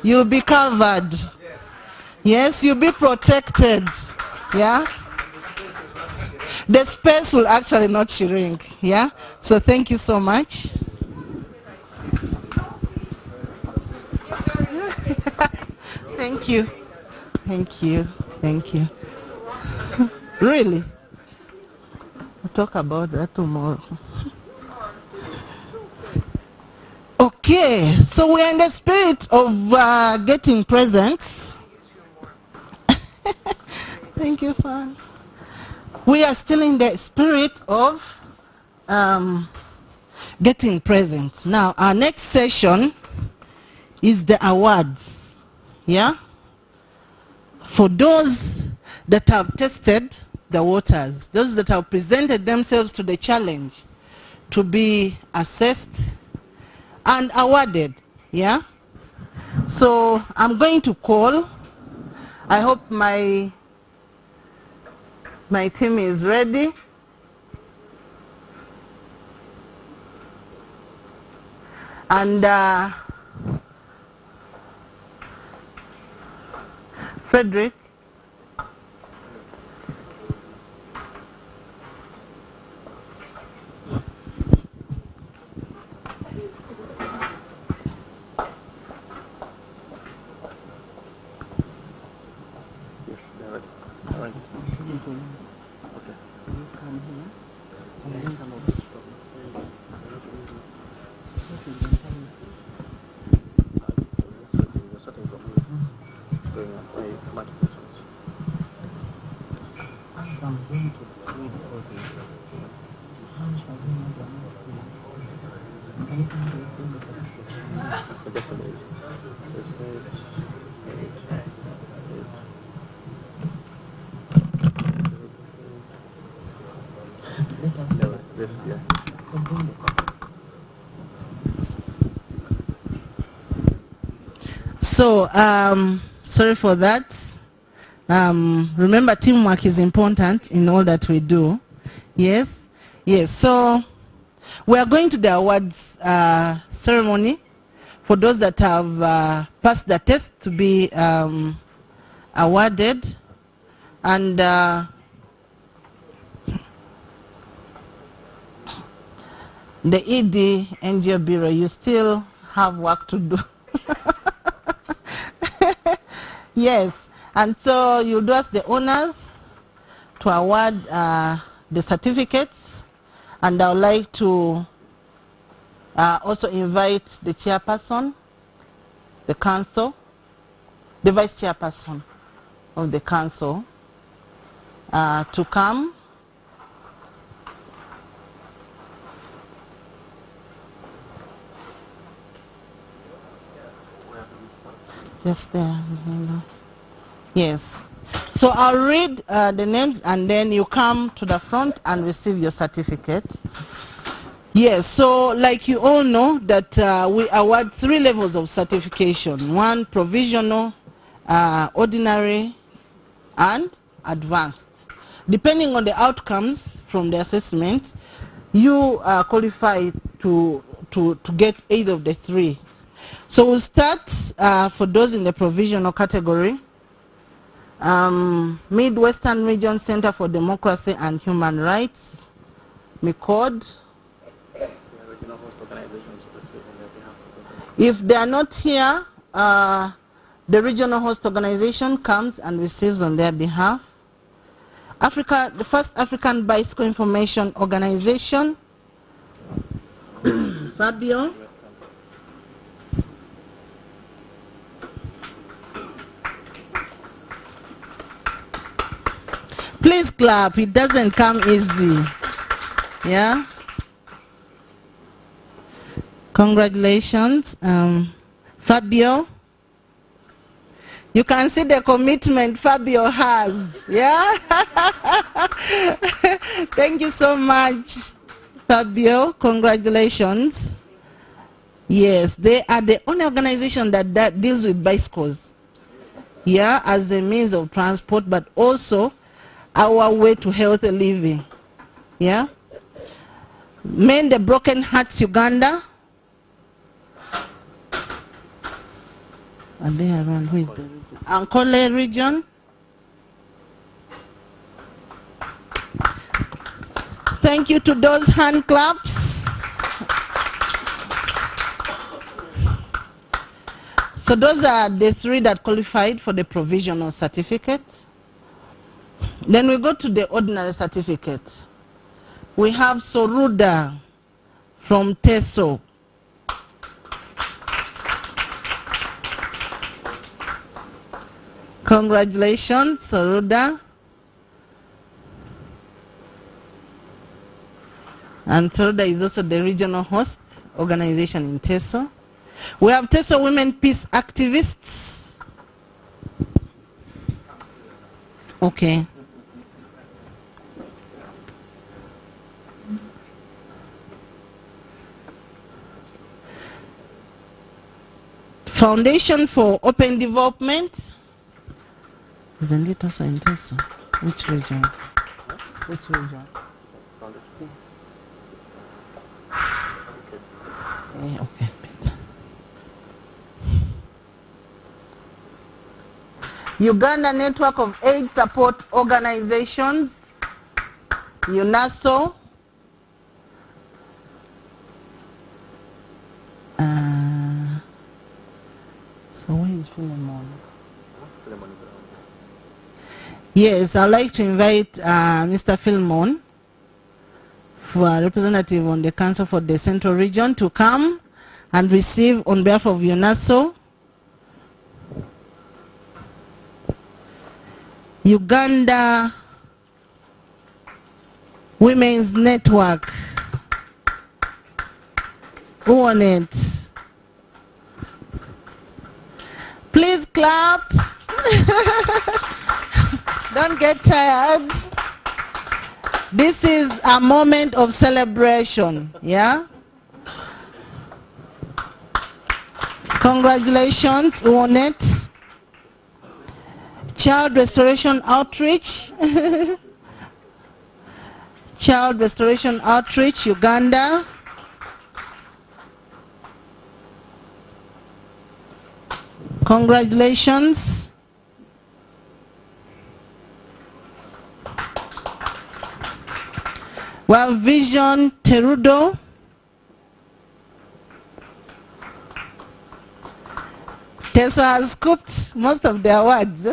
S1: You'll be covered. Yes, you'll be protected. Yeah? The space will actually not shrink. Yeah? So thank you so much. Thank you. Thank you. Thank you. Really? We'll talk about that tomorrow. Okay, so we're in the spirit of getting presents. Thank you, Fan. We are still in the spirit of getting presents. Now, our next session is the awards. Yeah? For those that have tested the waters, those that have presented themselves to the challenge to be assessed and awarded. Yeah? So I'm going to call. I hope my team is ready. And Frederick. So, sorry for that. Remember, teamwork is important in all that we do. Yes? Yes. So, we are going to the awards ceremony for those that have passed the test to be awarded. And the ED NGO Bureau, you still have work to do. Yes, and so you do us the honors to award the certificates, and I would like to also invite the chairperson, the council, the vice chairperson of the council to come. Just there, you know. Yes. So I'll read the names and then you come to the front and receive your certificate. Yes, so like you all know that we award 3 levels of certification. 1 provisional, ordinary, and advanced. Depending on the outcomes from the assessment, you qualify to get either of the 3. So we'll start for those in the provisional category. Midwestern Region Center for Democracy and Human Rights, MICOD. If they are not here, the regional host organization comes and receives on their behalf. The First African Bicycle Information Organization, Fabio. Please clap, it doesn't come easy. Yeah? Congratulations, Fabio. You can see the commitment Fabio has. Yeah? Thank you so much, Fabio. Congratulations. Yes, they are the only organization that deals with bicycles. Yeah, as a means of transport, but also our way to healthy living. Yeah? Mend the Broken Hearts Uganda. Are they around? Who is the region? Ankole region. Thank you to those hand claps. So those are the three that qualified for the provisional certificate. Then we go to the ordinary certificate. We have Soruda from TESO. Congratulations, Soruda. And Soruda is also the regional host organization in TESO. We have TESO Women Peace Activists. Okay. Foundation for Open Development. Isn't it also in TESO? Which region? Which region? Okay. Uganda Network of Aid Support Organizations, UNASO. So where is Philemon? Yes, I'd like to invite Mr. Philemon, for a representative on the Council for the Central Region, to come and receive on behalf of UNASO. Uganda Women's Network. Who on it? Please clap. Don't get tired. This is a moment of celebration, yeah? Congratulations, who on it? Child Restoration Outreach. Child Restoration Outreach, Uganda. Congratulations. Well, Vision Terudo. TESO has scooped most of the awards.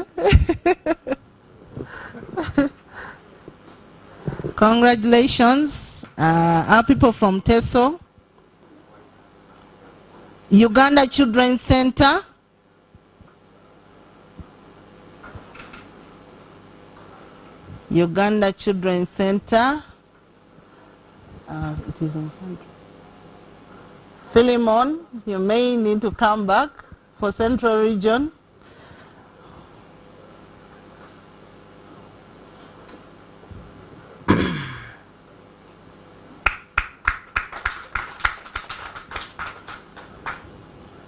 S1: Congratulations, our people from TESO. Uganda Children's Center. Uganda Children's Center. It is in Central. Philemon, you may need to come back for Central Region.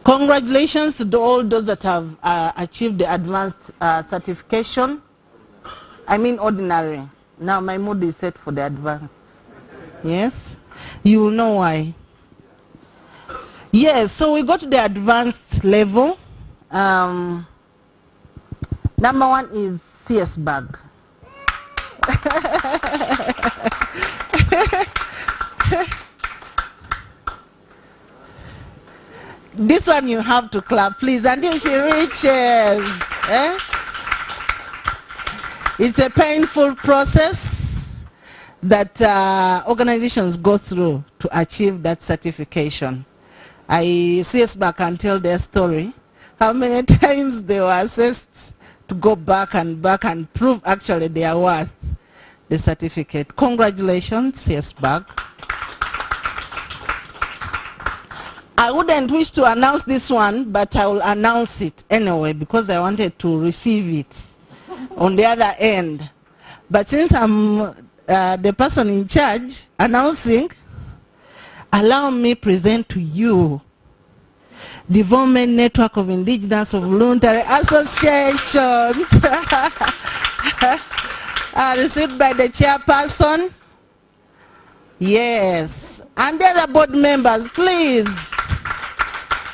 S1: Congratulations to all those that have achieved the advanced certification. I mean ordinary. Now my mood is set for the advanced. Yes, you will know why. Yes, so we go to the advanced level. Number one is 𝐶𝐧𝐡𝐚𝐧𝐜𝐢𝐧𝐠. This one you have to clap, please, until she reaches. It's a painful process that organizations go through to achieve that certification. 𝐶𝐧𝐡𝐚𝐧𝐜 can tell their story, how many times they were assessed to go back and prove actually they are worth the certificate. Congratulations, 𝐶𝐧𝐡𝐚𝐧𝐜. I wouldn't wish to announce this one, but I will announce it anyway because I wanted to receive it on the other end. But since I'm the person in charge announcing, allow me present to you the Development Network of Indigenous of Voluntary Associations received by the chairperson. Yes, and the other board members, please.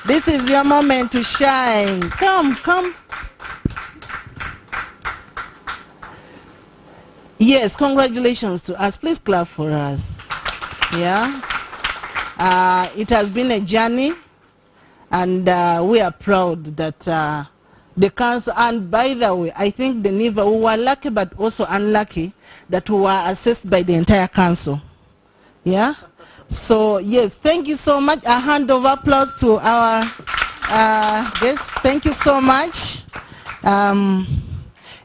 S1: This is your moment to shine. Come, come. Yes, congratulations to us. Please clap for us. Yeah. It has been a journey, and we are proud that the council, and by the way, I think the NIVA, we were lucky but also unlucky that we were assessed by the entire council. Yeah. So yes, thank you so much. A hand of applause to our guests. Thank you so much.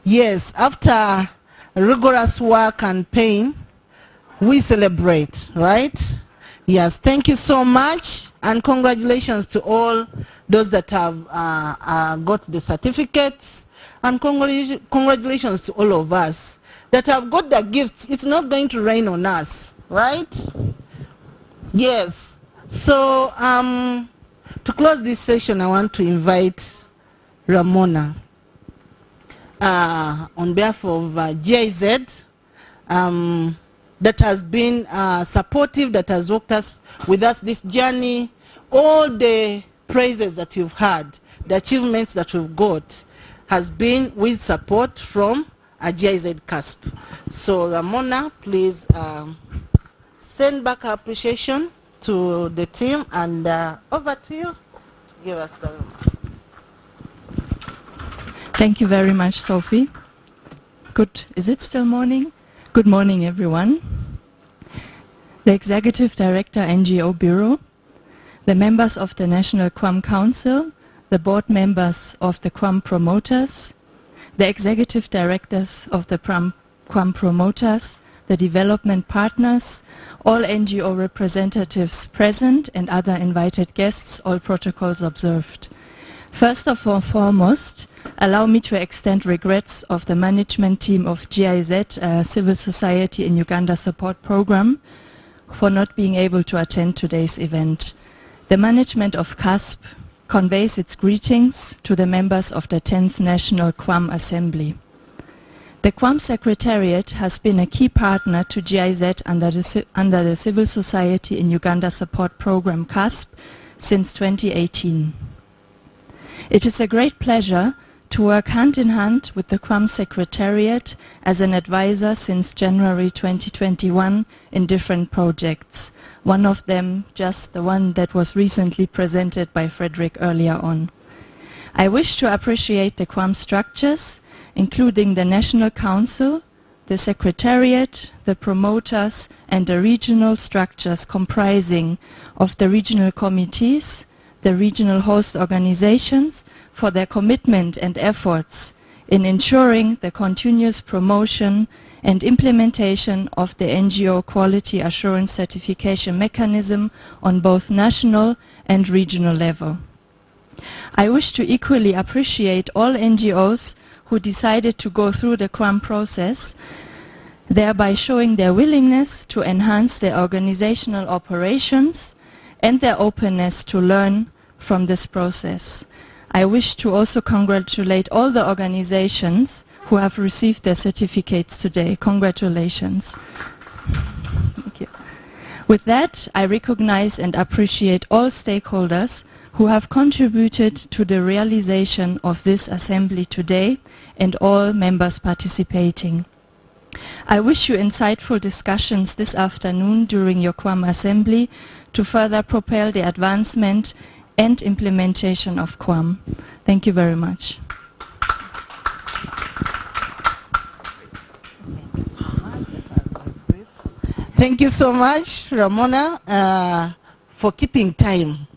S1: Yes, after rigorous work and pain, we celebrate, right? Yes, thank you so much, and congratulations to all those that have got the certificates, and congratulations to all of us that have got the gifts. It's not going to rain on us, right? Yes. So to close this session, I want to invite Ramona on behalf of GIZ, that has been supportive, that has walked us with us this journey. All the praises that you've had, the achievements that we've got, has been with support from GIZ CASP. So Ramona, please send back our appreciation to the team, and over to you. Give us the remarks.
S7: Thank you very much, Sophie. Good. Is it still morning? Good morning, everyone. The Executive Director, NGO Bureau, the members of the National 𝐶𝐢m Council, the board members of the 𝐶𝐢m Promoters, the Executive Directors of the 𝐶𝐢m Promoters, the development partners, all NGO representatives present, and other invited guests, all protocols observed. First of all, foremost, allow me to extend regrets of the management team of GIZ, Civil Society in Uganda Support Program, for not being able to attend today's event. The management of CASP conveys its greetings to the members of the 10th National 𝐶𝐢m Assembly. The 𝐶𝐢m Secretariat has been a key partner to GIZ under the Civil Society in Uganda Support Program CASP since 2018. It is a great pleasure to work hand in hand with the 𝐶𝐢m Secretariat as an advisor since January 2021 in different projects. One of them, just the one that was recently presented by Frederick earlier on. I wish to appreciate the 𝐶𝐢m structures, including the National Council, the Secretariat, the promoters, and the regional structures comprising of the regional committees, the regional host organizations, for their commitment and efforts in ensuring the continuous promotion and implementation of the NGO Quality Assurance Certification mechanism on both national and regional level. I wish to equally appreciate all NGOs who decided to go through the 𝐶𝐢m process, thereby showing their willingness to enhance their organizational operations and their openness to learn from this process. I wish to also congratulate all the organizations who have received their certificates today. Congratulations. Thank you. With that, I recognize and appreciate all stakeholders who have contributed to the realization of this assembly today and all members participating. I wish you insightful discussions this afternoon during your 𝐶𝐢m assembly to further propel the advancement and implementation of 𝐶𝐢m. Thank you very much.
S1: Thank you so much, Ramona, for keeping time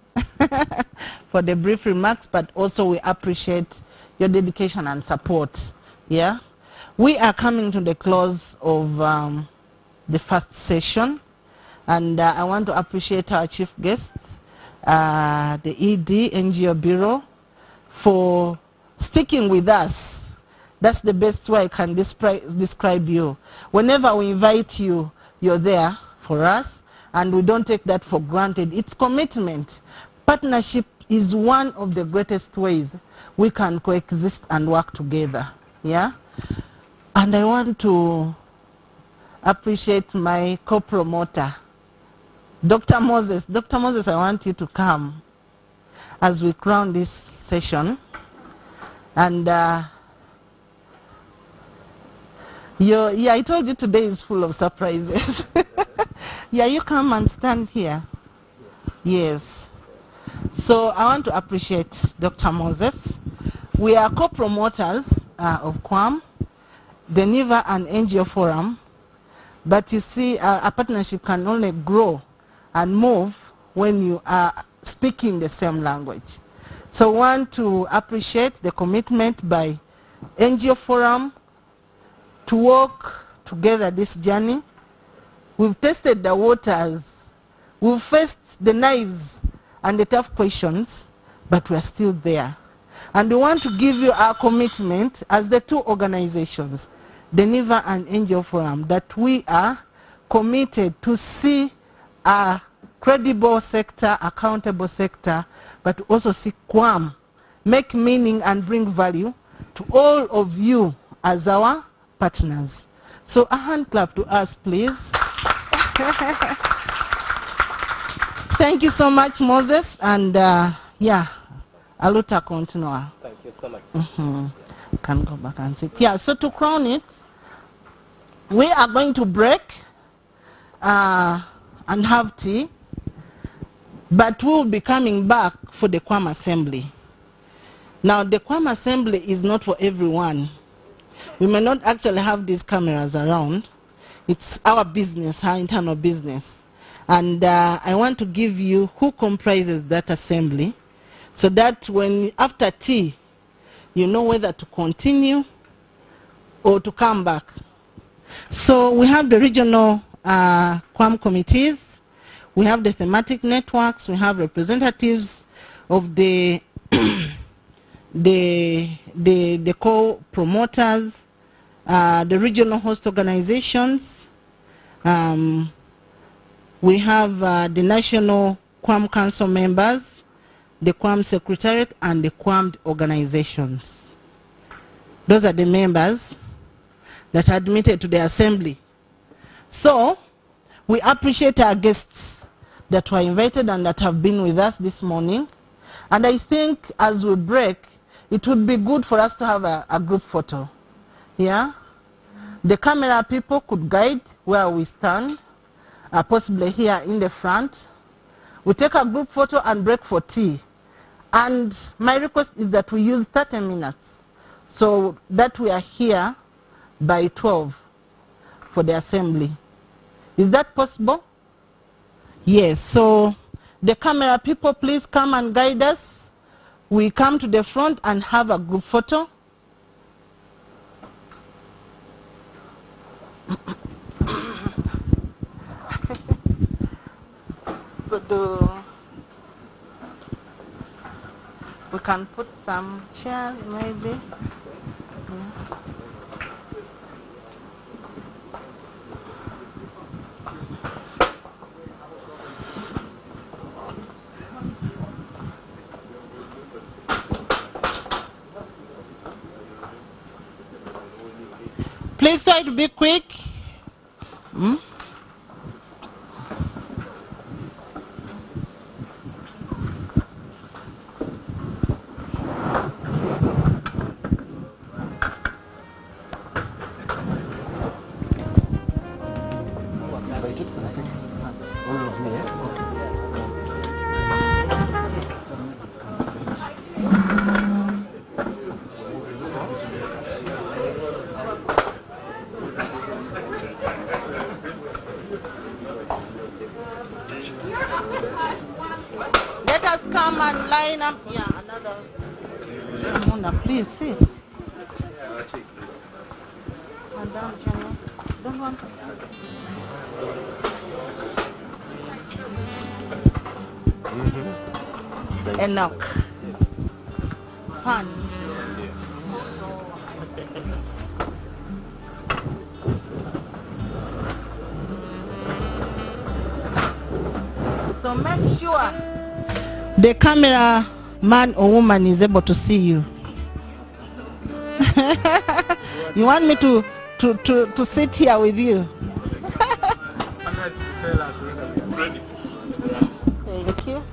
S1: for the brief remarks, but also we appreciate your dedication and support. Yeah, we are coming to the close of the first session, and I want to appreciate our chief guests, the ED NGO Bureau, for sticking with us. That's the best way I can describe you. Whenever we invite you, you're there for us, and we don't take that for granted. It's commitment. Partnership is one of the greatest ways we can coexist and work together. Yeah? And I want to appreciate my co-promoter, Dr. Moses. Dr. Moses, I want you to come as we crown this session. And yeah, I told you today is full of surprises. Yeah, you come and stand here. Yes. So I want to appreciate Dr. Moses. We are co-promoters of QAM, the NIVA and NGO Forum. But you see, a partnership can only grow and move when you are speaking the same language. So I want to appreciate the commitment by NGO Forum to walk together this journey. We've tested the waters. We've faced the knives and the tough questions, but we're still there. And we want to give you our commitment as the two organizations, the NIVA and NGO Forum, that we are committed to see a credible sector, accountable sector, but also see QAM make meaning and bring value to all of you as our partners. So a hand clap to us, please. Thank you so much, Moses, and yeah, aluta continua.
S2: Thank you so much.
S1: Can go back and sit. Yeah, so to crown it, we are going to break and have tea, but we will be coming back for the QAM assembly. Now, the QAM assembly is not for everyone. We may not actually have these cameras around. It's our business, our internal business. And I want to give you who comprises that assembly, so that when after tea, you know whether to continue or to come back. So we have the regional QAM committees, we have the thematic networks, we have representatives of the the co-promoters, the regional host organizations. We have the national QAM council members, the QAM secretariat, and the QAM organizations. Those are the members that are admitted to the assembly. So we appreciate our guests that were invited and that have been with us this morning. And I think as we break, it would be good for us to have a group photo. Yeah? The camera people could guide where we stand, possibly here in the front. We take a group photo and break for tea. And my request is that we use 30 minutes so that we are here by 12 for the assembly. Is that possible? Yes. So the camera people, please come and guide us. We come to the front and have a group photo. So we can put some chairs maybe. Yeah. Please try to be quick. Let us come and line up. Yeah, another. Mona, please sit. Madam, don't want to. Enoch. Fun. So make sure the camera man or woman is able to see you. You want me to sit here with you? Thank you.